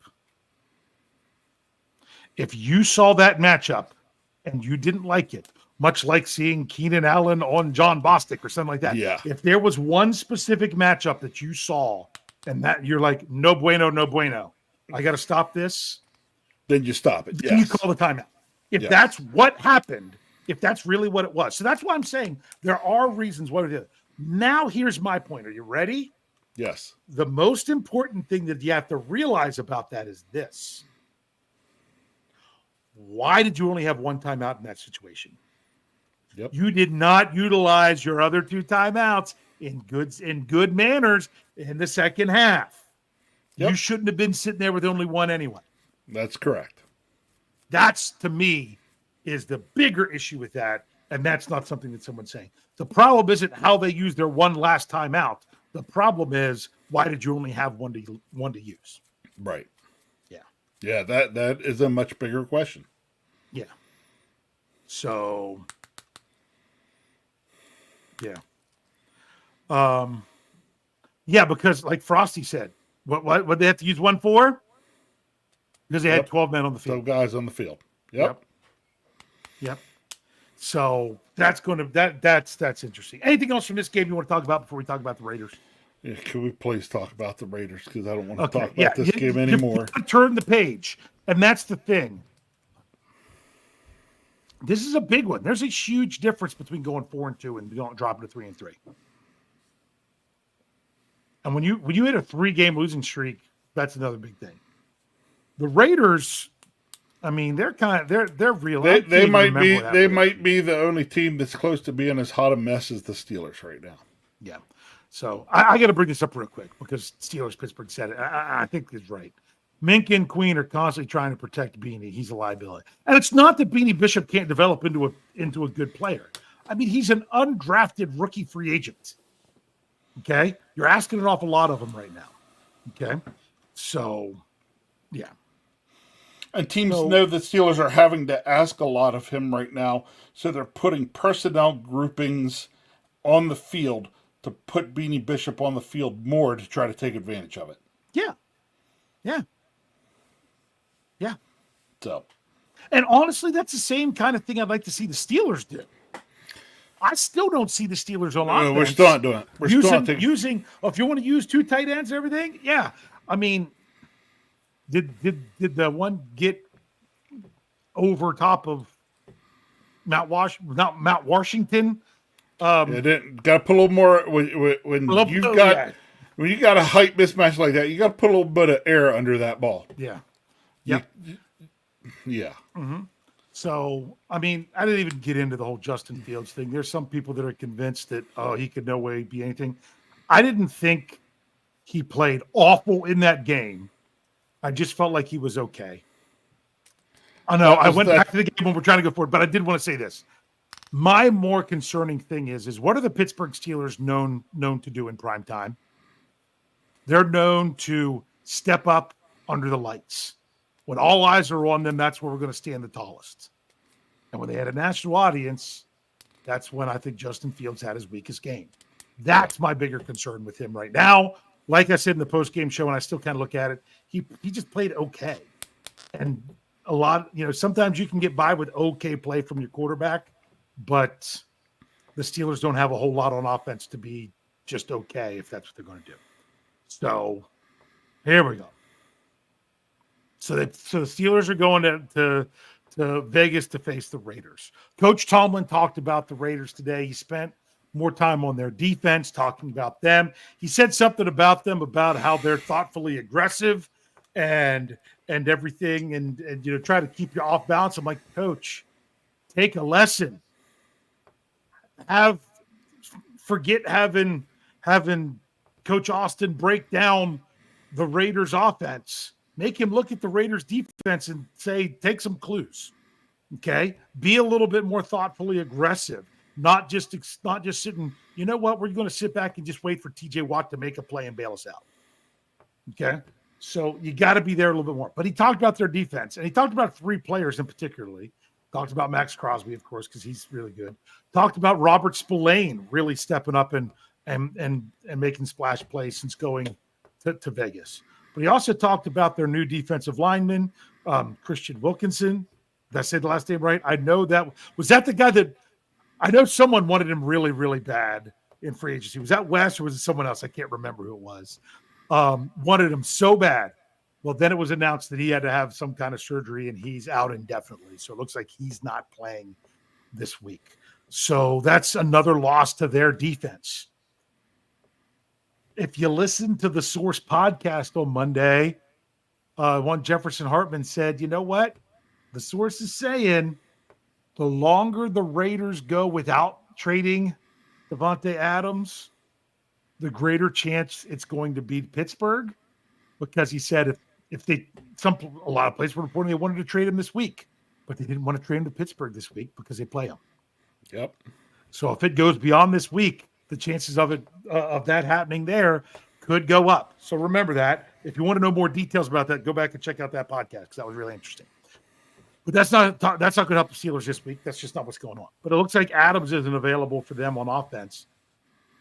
If you saw that matchup and you didn't like it, much like seeing Keenan Allen on John Bostic or something like that. Yeah. If there was one specific matchup that you saw and that you're like, no bueno, no bueno, I got to stop this. Then you stop it. Then you call the timeout. If that's what happened, if that's really what it was. So that's why I'm saying there are reasons why we did it. Now here's my point. Are you ready? Yes. The most important thing that you have to realize about that is this. Why did you only have one timeout in that situation? Yep. You did not utilize your other two timeouts in good manners in the second half. Yep. You shouldn't have been sitting there with only one anyway. That's correct. That's, to me, is the bigger issue with that, and that's not something that someone's saying. The problem isn't how they use their one last timeout. The problem is, why did you only have one to use? Right. Yeah. Yeah, that is a much bigger question. Yeah. So, yeah. Yeah, because like Frosty said, what they have to use one for? Because they had 12 men on the field. 12 guys on the field. Yep. So that's interesting. Anything else from this game you want to talk about before we talk about the Raiders? Yeah, can we please talk about the Raiders? Because I don't want to Okay, talk about this game anymore. Turn the page, and that's the thing. This is a big one. There's a huge difference between going 4-2 and dropping to 3-3. And when you hit a 3-game losing streak, that's another big thing. The Raiders, I mean, they're real. They might be the only team that's close to being as hot a mess as the Steelers right now. Yeah. So I got to bring this up real quick because Steelers Pittsburgh said it. I think he's right. Mink and Queen are constantly trying to protect Beanie. He's a liability, and it's not that Beanie Bishop can't develop into a good player. I mean, he's an undrafted rookie free agent. Okay, you're asking an awful lot of him right now. Okay, so yeah, and teams know the Steelers are having to ask a lot of him right now, so they're putting personnel groupings on the field to put Beanie Bishop on the field more to try to take advantage of it. Yeah. So, and honestly, that's the same kind of thing I'd like to see the Steelers do. I still don't see the Steelers on offense. We're still not doing it. We're still not using. If you want to use 2 tight ends, and everything. Yeah, I mean, did the one get over top of Mount Washington? It didn't. Got to put a little more when you got a height mismatch like that. You got to put a little bit of air under that ball. Yeah. Yep. Yeah. Mm-hmm. So, I mean, I didn't even get into the whole Justin Fields thing. There's some people that are convinced that, he could no way be anything. I didn't think he played awful in that game. I just felt like he was okay. I know. I went back to the game when we're trying to go forward, but I did want to say this. My more concerning thing is what are the Pittsburgh Steelers known to do in prime time? They're known to step up under the lights. When all eyes are on them, that's where we're going to stand the tallest. And when they had a national audience, that's when I think Justin Fields had his weakest game. That's my bigger concern with him right now. Like I said in the post-game show, and I still kind of look at it, he just played okay. And a lot, sometimes you can get by with okay play from your quarterback, but the Steelers don't have a whole lot on offense to be just okay if that's what they're going to do. So here we go. So the Steelers are going to Vegas to face the Raiders. Coach Tomlin talked about the Raiders today. He spent more time on their defense, talking about them. He said something about them, about how they're thoughtfully aggressive and everything, and try to keep you off balance. I'm like, Coach, take a lesson. Forget having Coach Austin break down the Raiders offense. Make him look at the Raiders defense and say, take some clues. Okay. Be a little bit more thoughtfully aggressive, not just sitting, you know what? We're going to sit back and just wait for TJ Watt to make a play and bail us out. Okay. So you got to be there a little bit more, but he talked about their defense, and he talked about 3 players in particularly. Talked about Max Crosby, of course, because he's really good. Talked about Robert Spillane really stepping up and making splash plays since going to Vegas. But he also talked about their new defensive lineman, Christian Wilkinson. Did I say the last name right? I know that was that the guy that I know someone wanted him really, really bad in free agency. Was that Wes or was it someone else? I can't remember who it was. Wanted him so bad. Well, then it was announced that he had to have some kind of surgery and he's out indefinitely. So it looks like he's not playing this week. So that's another loss to their defense. If you listen to the Source podcast on Monday, one Jefferson Hartman said, you know what? The Source is saying the longer the Raiders go without trading Devontae Adams, the greater chance it's going to be Pittsburgh, because he said a lot of places were reporting they wanted to trade him this week, but they didn't want to trade him to Pittsburgh this week because they play him. Yep. So if it goes beyond this week, the chances of that happening there could go up. So remember that. If you want to know more details about that, go back and check out that podcast because that was really interesting. But that's not going to help the Steelers this week. That's just not what's going on. But it looks like Adams isn't available for them on offense.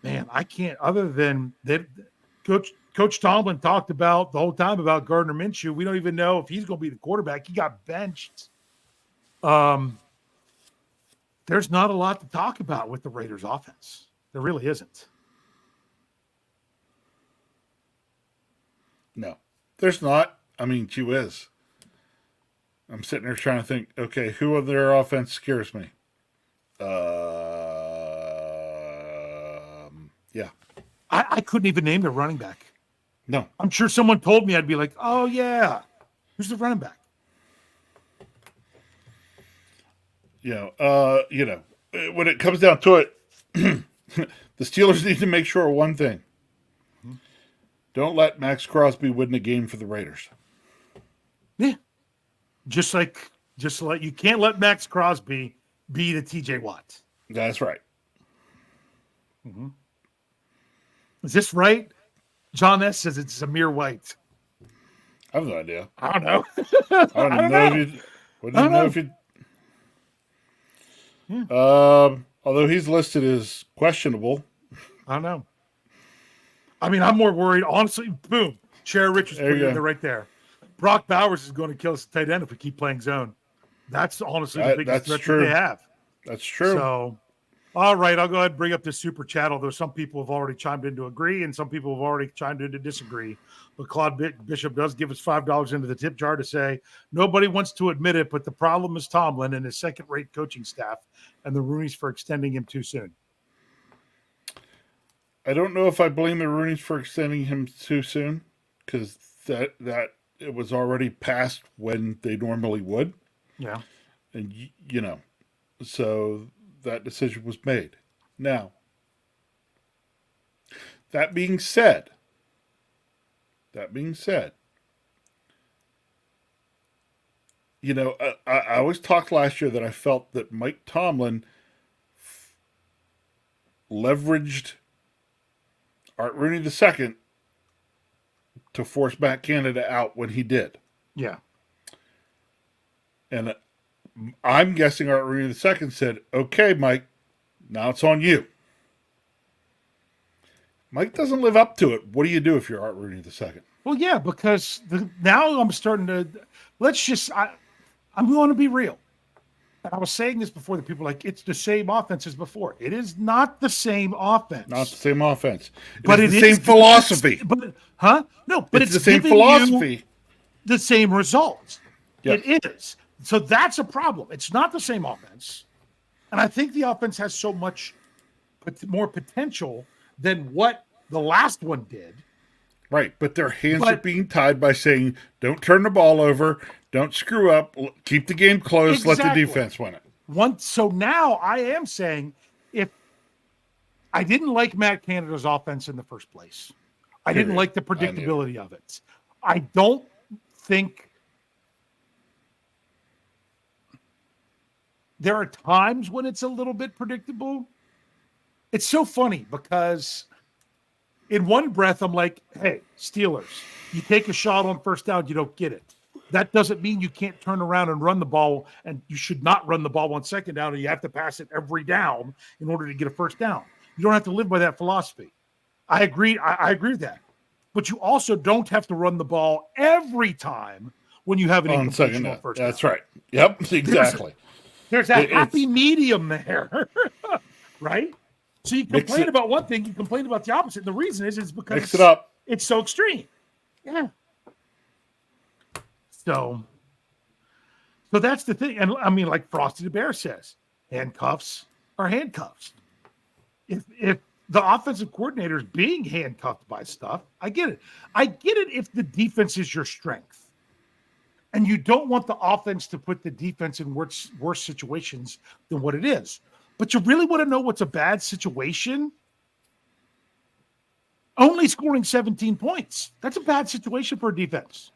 Man, I can't. Other than that, Coach Tomlin talked about the whole time about Gardner Minshew. We don't even know if he's going to be the quarterback. He got benched. There's not a lot to talk about with the Raiders offense. There really isn't. No, there's not. I mean, gee whiz. I'm sitting there trying to think, okay, who on their offense scares me? Yeah. I couldn't even name their running back. No. I'm sure someone told me, I'd be like, oh, yeah. Who's the running back? When it comes down to it, the Steelers need to make sure of one thing. Don't let Max Crosby win the game for the Raiders. Yeah. Just like you can't let Max Crosby be the TJ Watt. That's right. Mm-hmm. Is this right? John S. says it's Zamir White. I have no idea. I don't know. I don't even know if you. Although he's listed as questionable. I don't know. I mean, I'm more worried. Honestly, boom. Cherry Richards put it in there right there. Brock Bowers is going to kill us at tight end if we keep playing zone. That's honestly the biggest threat that they have. That's true. So, all right, I'll go ahead and bring up this super chat, although some people have already chimed in to agree and some people have already chimed in to disagree. But Claude Bishop does give us $5 into the tip jar to say, nobody wants to admit it, but the problem is Tomlin and his second-rate coaching staff and the Rooneys for extending him too soon. I don't know if I blame the Rooneys for extending him too soon because that it was already past when they normally would. Yeah. And, so that decision was made. Now, that being said, I always talked last year that I felt that Mike Tomlin leveraged Art Rooney II to force Matt Canada out when he did. Yeah. And I'm guessing Art Rooney II said, okay, Mike, now it's on you. Mike doesn't live up to it. What do you do if you're Art Rooney II? Well, yeah, because now I'm starting to I'm going to be real. And I was saying this before, that people are like, it's the same offense as before. It is not the same offense. Not the same offense. But it's the same philosophy. No, but it's the same giving philosophy. The same results. Yep. It is. So that's a problem. It's not the same offense. And I think the offense has so much more potential than what the last one did. Right, but their hands are being tied by saying, don't turn the ball over, don't screw up, keep the game close, Let the defense win it. So now I am saying, if I didn't like Matt Canada's offense in the first place, I didn't like the predictability of it. I don't think there are times when it's a little bit predictable. It's so funny because in one breath, I'm like, hey, Steelers, you take a shot on first down, you don't get it. That doesn't mean you can't turn around and run the ball, and you should not run the ball on second down, and you have to pass it every down in order to get a first down. You don't have to live by that philosophy. I agree. I agree with that. But you also don't have to run the ball every time when you have an incompletion on first down. That's right. Yep, exactly. There's that happy medium there, right? So you complain about one thing, you complain about the opposite. And the reason is because it's so extreme. Yeah. So that's the thing. And I mean, like Frosty the Bear says, handcuffs are handcuffs. If the offensive coordinator is being handcuffed by stuff, I get it. I get it if the defense is your strength. And you don't want the offense to put the defense in worse situations than what it is. But you really want to know what's a bad situation? Only scoring 17 points. That's a bad situation for a defense.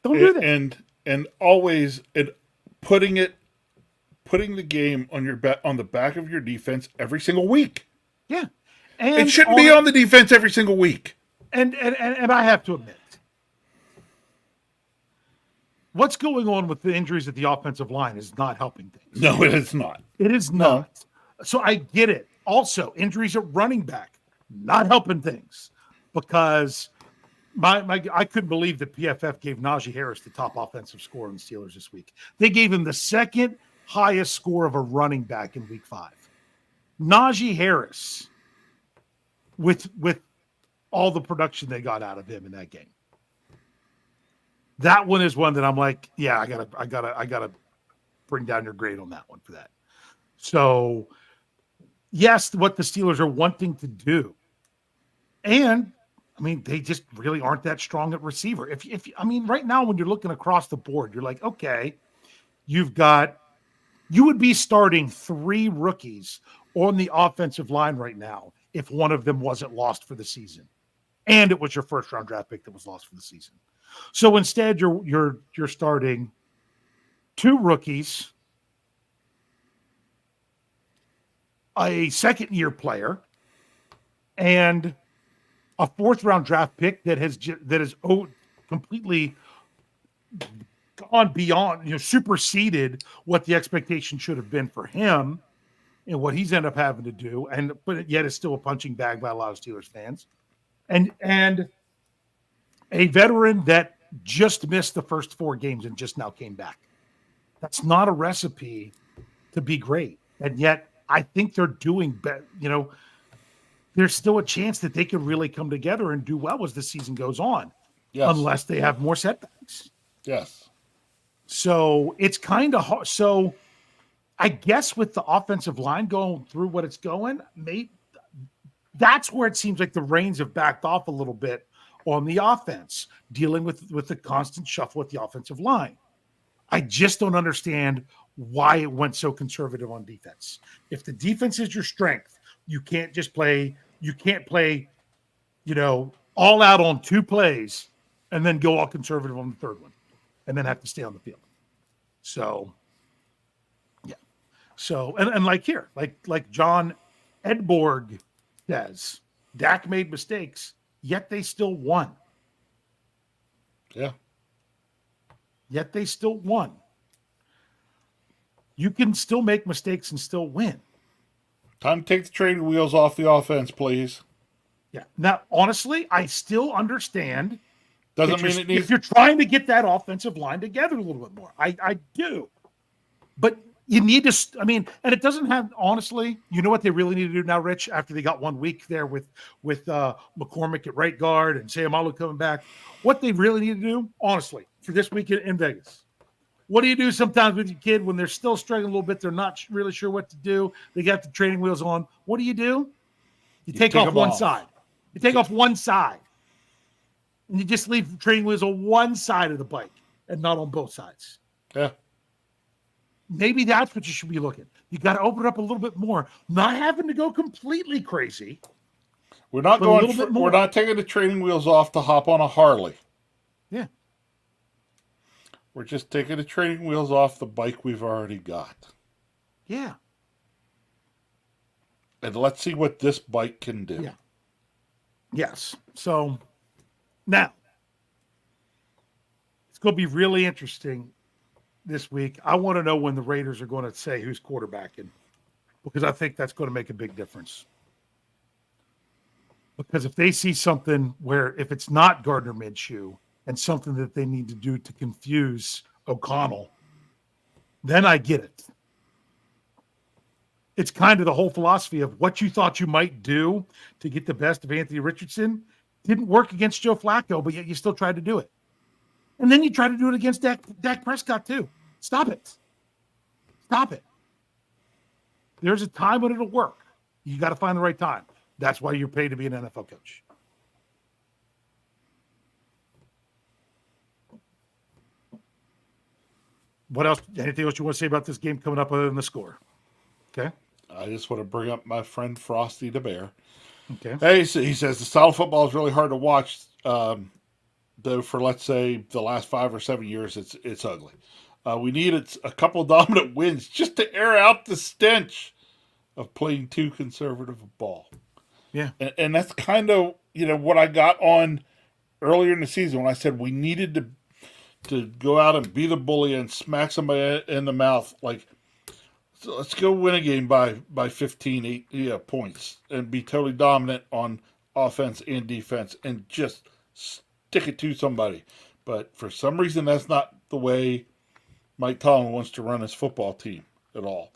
Don't do that. And always putting the game on the back of your defense every single week. Yeah. And it shouldn't be on the defense every single week. And I have to admit, what's going on with the injuries at the offensive line is not helping things. No, it is not. It is not. No. So I get it. Also, injuries at running back, not helping things, because I couldn't believe that PFF gave Najee Harris the top offensive score on the Steelers this week. They gave him the second highest score of a running back in week 5. Najee Harris, with all the production they got out of him in that game. That one is one that I'm like, yeah, I gotta bring down your grade on that one for that. So, yes, what the Steelers are wanting to do, and I mean, they just really aren't that strong at receiver. If I mean, right now when you're looking across the board, you're like, okay, you've got you would be starting 3 rookies on the offensive line right now if one of them wasn't lost for the season, and it was your first round draft pick that was lost for the season. So instead, you're starting 2 rookies, a second year player, and a 4th round draft pick that has completely gone beyond, superseded what the expectation should have been for him and what he's ended up having to do, but yet it's still a punching bag by a lot of Steelers fans, and a veteran that just missed the first 4 games and just now came back. That's not a recipe to be great, and yet I think they're doing better. There's still a chance that they could really come together and do well as the season goes on, unless they have more setbacks. Yes. So it's kind of hard. So I guess with the offensive line going through what it's going, that's where it seems like the reins have backed off a little bit on the offense, dealing with the constant shuffle with the offensive line. I just don't understand why it went so conservative on defense. If the defense is your strength, you can't play, all out on 2 plays and then go all conservative on the 3rd one and then have to stay on the field. So, yeah. So, and like here, like John Edborg says, Dak made mistakes, yet they still won. Yeah. Yet they still won. You can still make mistakes and still win. Time to take the training wheels off the offense, please. Yeah. Now, honestly, I still understand. Doesn't mean it needs. If you're trying to get that offensive line together a little bit more, I do. But you need to. I mean, and it doesn't have. Honestly, you know what they really need to do now, Rich? After they got 1 week there with McCormick at right guard and Sayamalu coming back, what they really need to do, honestly, for this week in Vegas. What do you do sometimes with your kid when they're still struggling a little bit? They're not really sure what to do. They got the training wheels on. What do? You take off one side. You take off one side. And you just leave training wheels on one side of the bike and not on both sides. Yeah. Maybe that's what you should be looking. You got to open it up a little bit more. Not having to go completely crazy. We're not going. We're not taking the training wheels off to hop on a Harley. Yeah. We're just taking the training wheels off the bike we've already got. Yeah. And let's see what this bike can do. Yeah. Yes. So now it's going to be really interesting this week. I want to know when the Raiders are going to say who's quarterbacking, because I think that's going to make a big difference. Because if they see something where if it's not Gardner Minshew and something that they need to do to confuse O'Connell, then I get it. It's kind of the whole philosophy of what you thought you might do to get the best of Anthony Richardson didn't work against Joe Flacco, but yet you still tried to do it. And then you try to do it against Dak Prescott too. Stop it. Stop it. There's a time when it'll work. You got to find the right time. That's why you're paid to be an NFL coach. What else? Anything else you want to say about this game coming up other than the score? Okay. I just want to bring up my friend Frosty the Bear. Okay. Hey, he says the style of football is really hard to watch. Though for let's say the last 5 or 7 years, it's ugly. We needed a couple dominant wins just to air out the stench of playing too conservative a ball. Yeah. And that's kind of what I got on earlier in the season when I said we needed to go out and be the bully and smack somebody in the mouth. Like, so let's go win a game by 15 points and be totally dominant on offense and defense and just stick it to somebody. But for some reason, that's not the way Mike Tomlin wants to run his football team at all.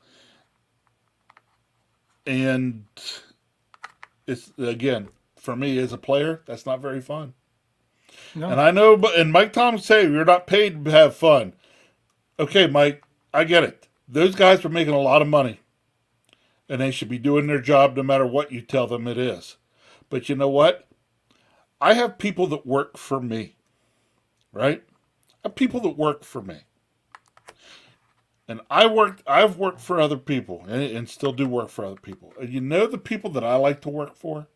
And it's, again, for me as a player, that's not very fun. No. And I know, and Mike Tomlin say you're not paid to have fun. Okay, Mike, I get it. Those guys are making a lot of money, and they should be doing their job no matter what you tell them it is. But you know what? I have people that work for me, right? I have people that work for me. And I've worked for other people and still do work for other people. And you know the people that I like to work for?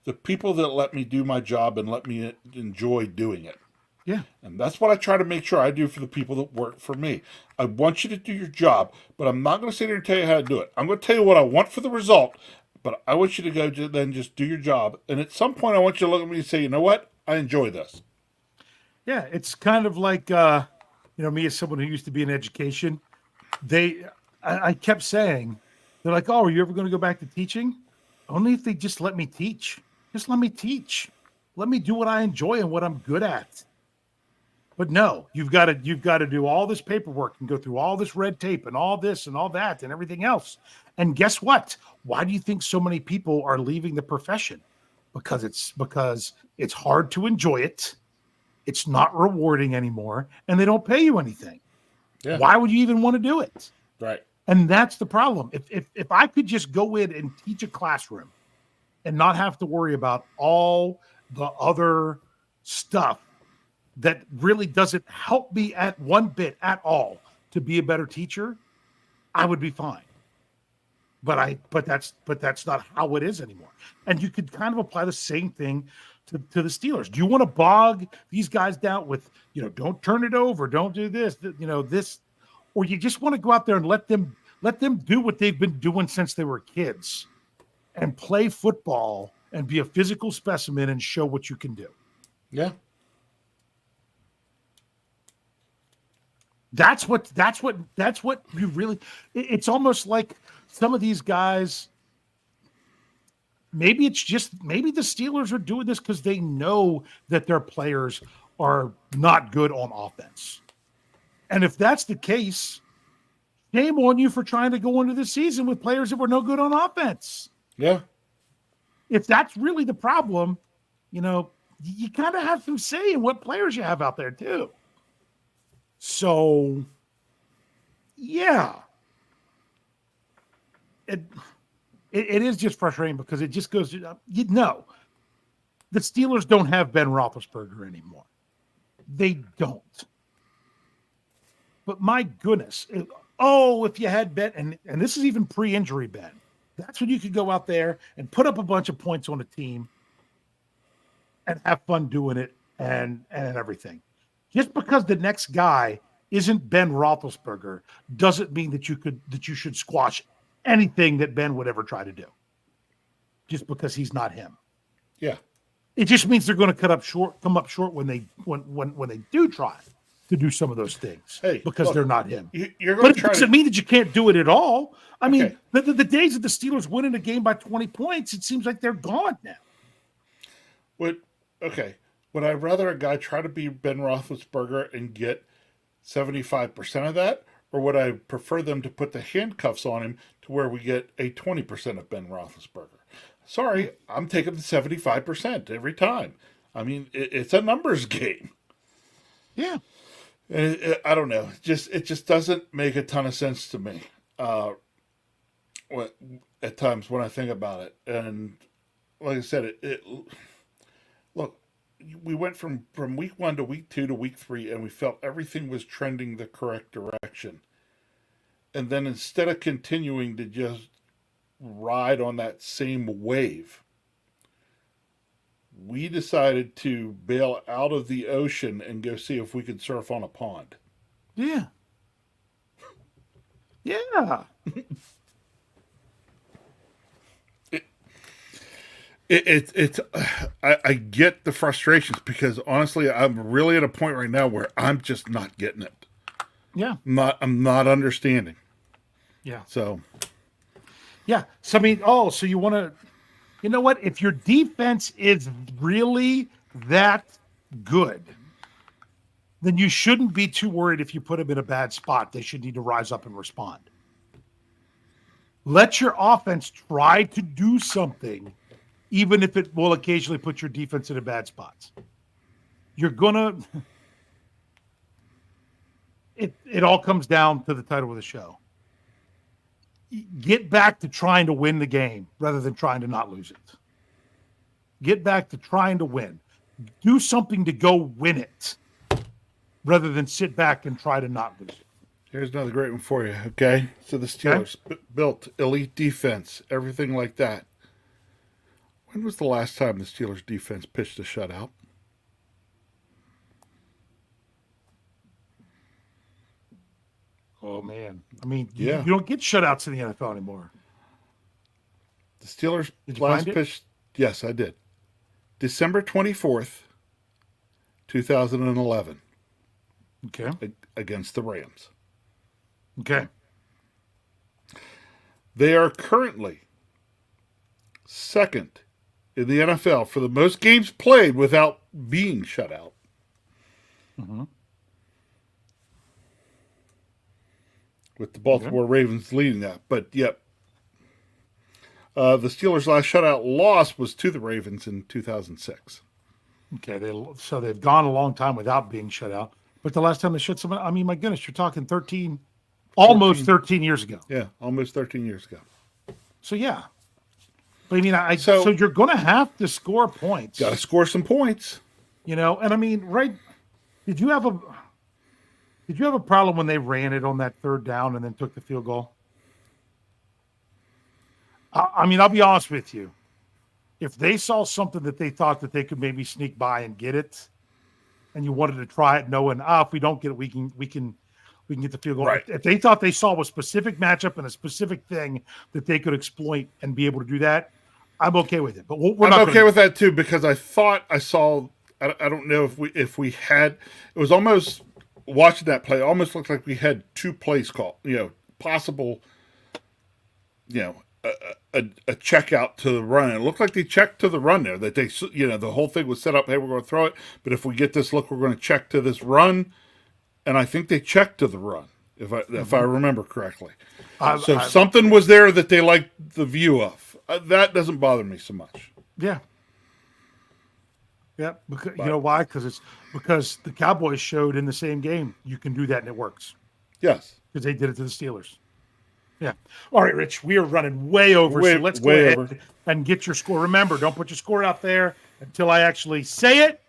The people that let me do my job and let me enjoy doing it. Yeah. And that's what I try to make sure I do for the people that work for me. I want you to do your job, but I'm not going to sit here and tell you how to do it. I'm going to tell you what I want for the result, but I want you to go then just do your job. And at some point, I want you to look at me and say, you know what? I enjoy this. Yeah, it's kind of like me as someone who used to be in education. I kept saying, they're like, "Oh, are you ever going to go back to teaching?" Only if they just let me teach. Just let me teach. Let me do what I enjoy and what I'm good at. But no, you've got to do all this paperwork and go through all this red tape and all this and all that and everything else. And guess what? Why do you think so many people are leaving the profession? Because it's hard to enjoy it. It's not rewarding anymore, and they don't pay you anything. Yeah. Why would you even want to do it? Right. And that's the problem. If I could just go in and teach a classroom and not have to worry about all the other stuff that really doesn't help me at one bit at all to be a better teacher, I would be fine. But that's not how it is anymore. And you could kind of apply the same thing to the Steelers. Do you want to bog these guys down with, don't turn it over, don't do this, this, or you just want to go out there and let them do what they've been doing since they were kids and play football and be a physical specimen and show what you can do? Yeah. That's what you really, it's almost like some of these guys, maybe the Steelers are doing this because they know that their players are not good on offense. And if that's the case, shame on you for trying to go into the season with players that were no good on offense. Yeah. If that's really the problem, you kind of have some say in what players you have out there too. So, yeah. It is just frustrating because it just goes, the Steelers don't have Ben Roethlisberger anymore. They don't. But my goodness, if you had Ben, and this is even pre-injury Ben, that's when you could go out there and put up a bunch of points on a team and have fun doing it and everything. Just because the next guy isn't Ben Roethlisberger doesn't mean that you should squash anything that Ben would ever try to do. Just because he's not him. Yeah. It just means they're going to come up short when they do try to do some of those things. Because look, they're not him. But it doesn't mean that you can't do it at all. I mean, Okay. the days of the Steelers winning a game by 20 points, it seems like they're gone now. Would I rather a guy try to be Ben Roethlisberger and get 75% of that, or would I prefer them to put the handcuffs on him to where we get a 20% of Ben Roethlisberger? Sorry, I'm taking the 75% every time. I mean, it's a numbers game. Yeah. And I don't know. It just doesn't make a ton of sense to me. At times when I think about it, and like I said, look, we went from week 1 to week 2 to week 3, and we felt everything was trending the correct direction. And then instead of continuing to just ride on that same wave, we decided to bail out of the ocean and go see if we could surf on a pond. Yeah. Yeah. I get the frustrations because honestly, I'm really at a point right now where I'm just not getting it. Yeah. I'm not understanding. Yeah. So. Yeah. So, I mean, so you want to, you know what? If your defense is really that good, then you shouldn't be too worried if you put them in a bad spot. They should need to rise up and respond. Let your offense try to do something, even if it will occasionally put your defense in a bad spots. you're gonna. It all comes down to the title of the show. Get back to trying to win the game rather than trying to not lose it. Get back to trying to win. Do something to go win it rather than sit back and try to not lose it. Here's another great one for you, okay? So the Steelers built elite defense, everything like that. When was the last time the Steelers defense pitched a shutout? Oh, man. I mean, Yeah. you don't get shutouts in the NFL anymore. The Steelers Did you last find it? pitched, yes, I did. December 24th, 2011, Okay. against the Rams. Okay. They are currently second in the NFL for the most games played without being shut out. Mm-hmm. With the Baltimore Ravens leading that. But, yep. The Steelers' last shutout loss was to the Ravens in 2006. Okay. So they've gone a long time without being shut out. But the last time they shut someone, I mean, my goodness, you're talking almost 13 years ago. Yeah, almost 13 years ago. So, yeah. But, I mean, so you're going to have to score points. Got to score some points. You know, and I mean, right, did you have a problem when they ran it on that third down and then took the field goal? I mean, I'll be honest with you. If they saw something that they thought that they could maybe sneak by and get it, and you wanted to try it, knowing if we don't get it, we can get the field goal. Right. If they thought they saw a specific matchup and a specific thing that they could exploit and be able to do that, I'm okay with it. But we're not okay with that too, because I thought I saw. I don't know if we had. It was almost watching that play. Almost looked like we had two plays called. Possible. A check out to the run. It looked like they checked to the run there. That they, the whole thing was set up. Hey, we're going to throw it, but if we get this look, we're going to check to this run. And I think they checked to the run, if I remember correctly. So something was there that they liked the view of. That doesn't bother me so much. Yeah. Yeah, because you know why? Because the Cowboys showed in the same game you can do that and it works. Yes, because they did it to the Steelers. Yeah. All right, Rich, we are running way over, so let's go ahead and get your score. Remember, don't put your score out there until I actually say it,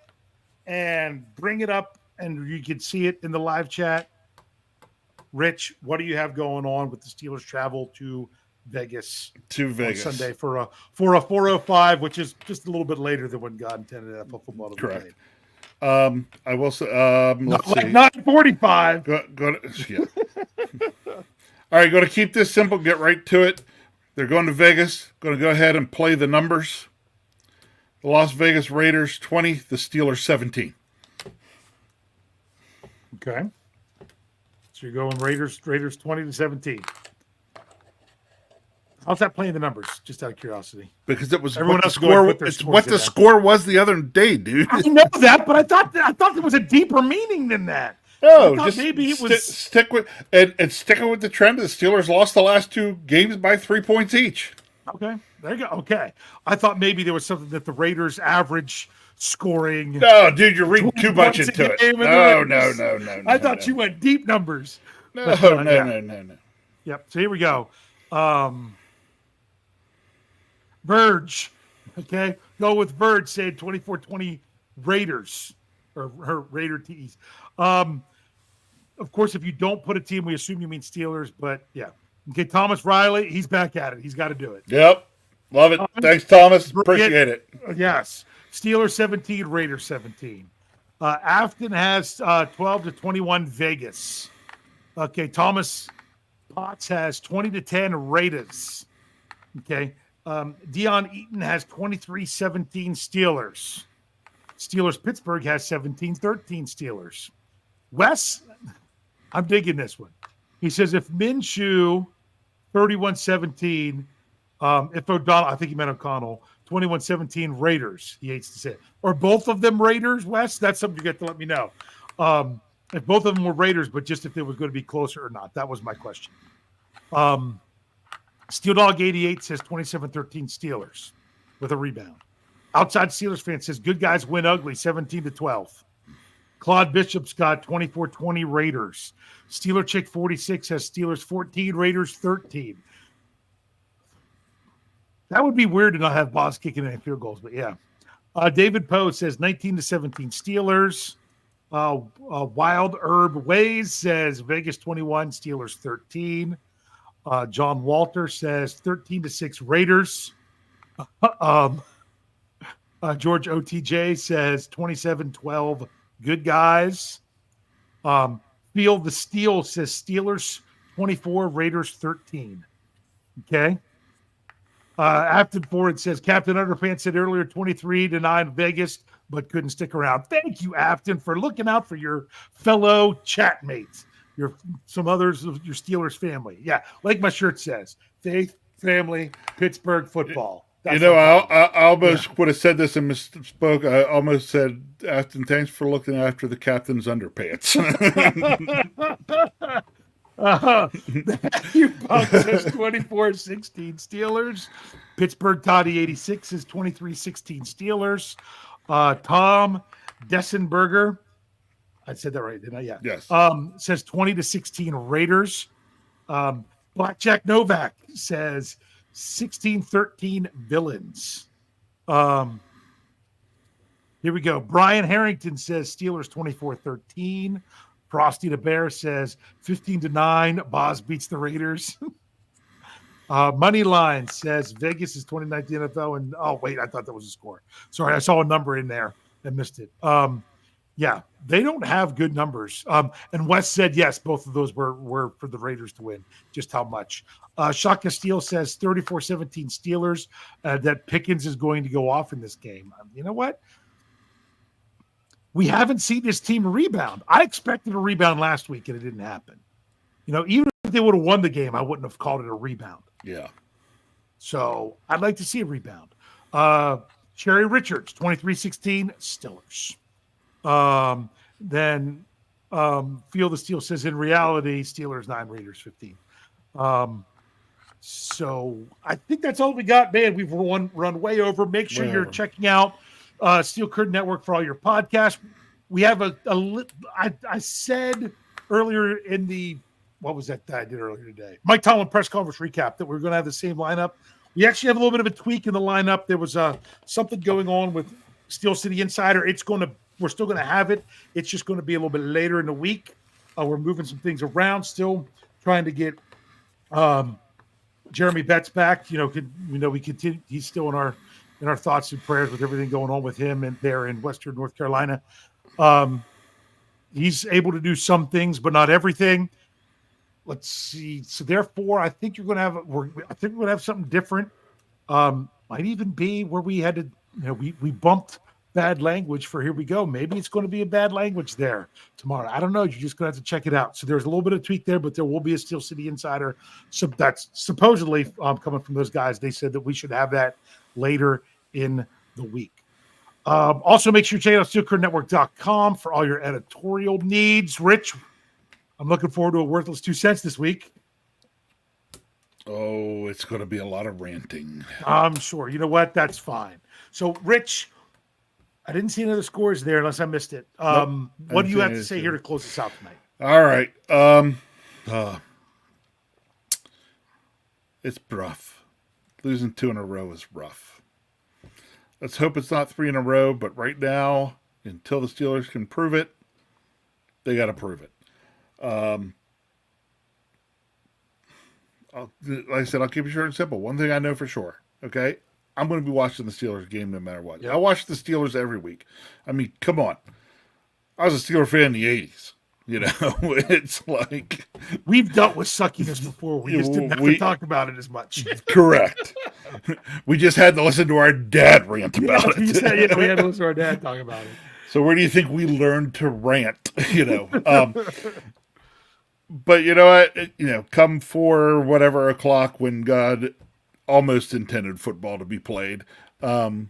and bring it up, and you can see it in the live chat. Rich, what do you have going on with the Steelers travel to Vegas? On Sunday for a 4:05, which is just a little bit later than when God intended NFL football to be played. I will say, let's see. 9:45. All right, going to keep this simple, get right to it. They're going to Vegas, going to go ahead and play the numbers. The Las Vegas Raiders 20, the Steelers 17. Okay. So you're going Raiders 20-17. How's that playing the numbers? Just out of curiosity. Because it was everyone what else the score. It's what the score was the other day, dude. I know that, but I thought there was a deeper meaning than that. No, just maybe it was stick with and sticking with the trend. The Steelers lost the last two games by 3 points each. Okay, there you go. Okay, I thought maybe there was something that the Raiders average scoring. No, dude, you're reading too much into it. No. I thought you went deep numbers. No. Yep. So here we go. Verge. Okay, go with Verge saying 24-20 Raiders or her Raider tees. Of course, if you don't put a team, we assume you mean Steelers, but yeah. Okay, Thomas Riley, he's back at it. He's got to do it. Yep. Love it. Thanks, Thomas. Appreciate it. Yes. Steelers 17, Raiders 17. Afton has 12-21 Vegas. Okay, Thomas Potts has 20-10 Raiders. Okay. Dion Eaton has 23-17 Steelers. Pittsburgh has 17-13 Steelers. Wes, I'm digging this one. He says if Minshew 31-17, if O'Donnell, I think he meant O'Connell, 21-17 Raiders, he hates to say it. Or both of them Raiders, Wes? That's something you get to let me know. If both of them were Raiders, but just if it was going to be closer or not. That was my question. Steel Dog 88 says 27-13 Steelers with a rebound. Outside Steelers fan says good guys win ugly 17-12. Claude Bishop's got 24-20 Raiders. Steeler Chick 46 has Steelers 14, Raiders 13. That would be weird to not have Boss kicking any field goals, but yeah. David Poe says 19-17 Steelers. Wild Herb Ways says Vegas 21, Steelers 13. John Walter says 13-6 Raiders. George OTJ says 27-12 Good Guys. Feel the Steel says Steelers 24, Raiders 13. Okay. Afton Ford says Captain Underpants said earlier 23-9 Vegas, but couldn't stick around. Thank you, Afton, for looking out for your fellow chatmates, some others of your Steelers family. Yeah, like my shirt says, faith, family, Pittsburgh football. That's I almost would have said this and misspoke. I almost said, Afton, thanks for looking after the captain's underpants. Matthew Buck says 24-16 Steelers. Pittsburgh Toddy 86 is 23-16 Steelers. Tom Dessenberger, I said that right, didn't I? Yeah. Yes. Says 20-16 Raiders. Blackjack Novak says 16-13 Villains. Here we go. Brian Harrington says Steelers 24-13. Frosty the Bear says 15-9. Boz beats the Raiders. Moneyline says Vegas is 2019 NFL. And oh, wait, I thought that was a score. Sorry, I saw a number in there and missed it. Yeah, they don't have good numbers. And Wes said, yes, both of those were for the Raiders to win. Just how much? Shaka Steele says 34-17 Steelers, that Pickens is going to go off in this game. You know what? We haven't seen this team rebound. I expected a rebound last week, and it didn't happen. You know, even if they would have won the game, I wouldn't have called it a rebound. Yeah. So I'd like to see a rebound. Sherry Richards, 23-16 Steelers. Then Feel the Steel says, in reality, Steelers 9, Raiders 15. So I think that's all we got, man. We've run way over. Make sure you're checking out Steel Curtain Network for all your podcasts. We have I said earlier in the, what was that I did earlier today? Mike Tomlin press conference recap that we're going to have the same lineup. We actually have a little bit of a tweak in the lineup. There was something going on with Steel City Insider. We're still going to have it. It's just going to be a little bit later in the week. We're moving some things around, still trying to get Jeremy Betts back. We continue. He's still in our thoughts and prayers with everything going on with him and there in Western North Carolina. He's able to do some things, but not everything. Let's see. So therefore, I think we're going to have something different. Might even be where we had to, we bumped bad language for here we go. Maybe it's going to be a bad language there tomorrow. I don't know. You're just going to have to check it out. So there's a little bit of tweak there, but there will be a Steel City Insider. So that's supposedly coming from those guys. They said that we should have that later in the week. Also, make sure you check out SteelCurtainNetwork.com for all your editorial needs. Rich, I'm looking forward to a worthless 2 cents this week. Oh, it's going to be a lot of ranting. I'm sure. You know what? That's fine. So, Rich, I didn't see any of the scores there unless I missed it. What do you have to say here to close us out tonight? All right. It's rough. Losing 2 in a row is rough. Let's hope it's not 3 in a row, but right now, until the Steelers can prove it, they got to prove it. Like I said, I'll keep it short and simple. One thing I know for sure, okay? I'm going to be watching the Steelers game no matter what. Yep. I watch the Steelers every week. I mean, come on. I was a Steeler fan in the 80s. It's like... We've dealt with suckiness before. We just didn't have to talk about it as much. Correct. We just had to listen to our dad rant about it. We had to listen to our dad talk about it. So where do you think we learned to rant? But you know what? Come 4 whatever o'clock when God almost intended football to be played, I'll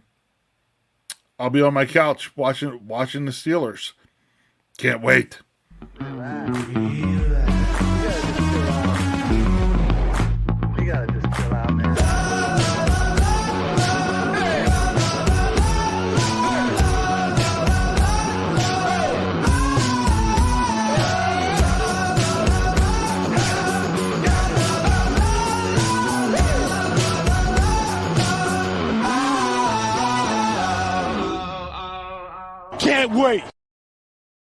be on my couch watching the Steelers. Can't wait. You gotta just chill out, man. can't wait.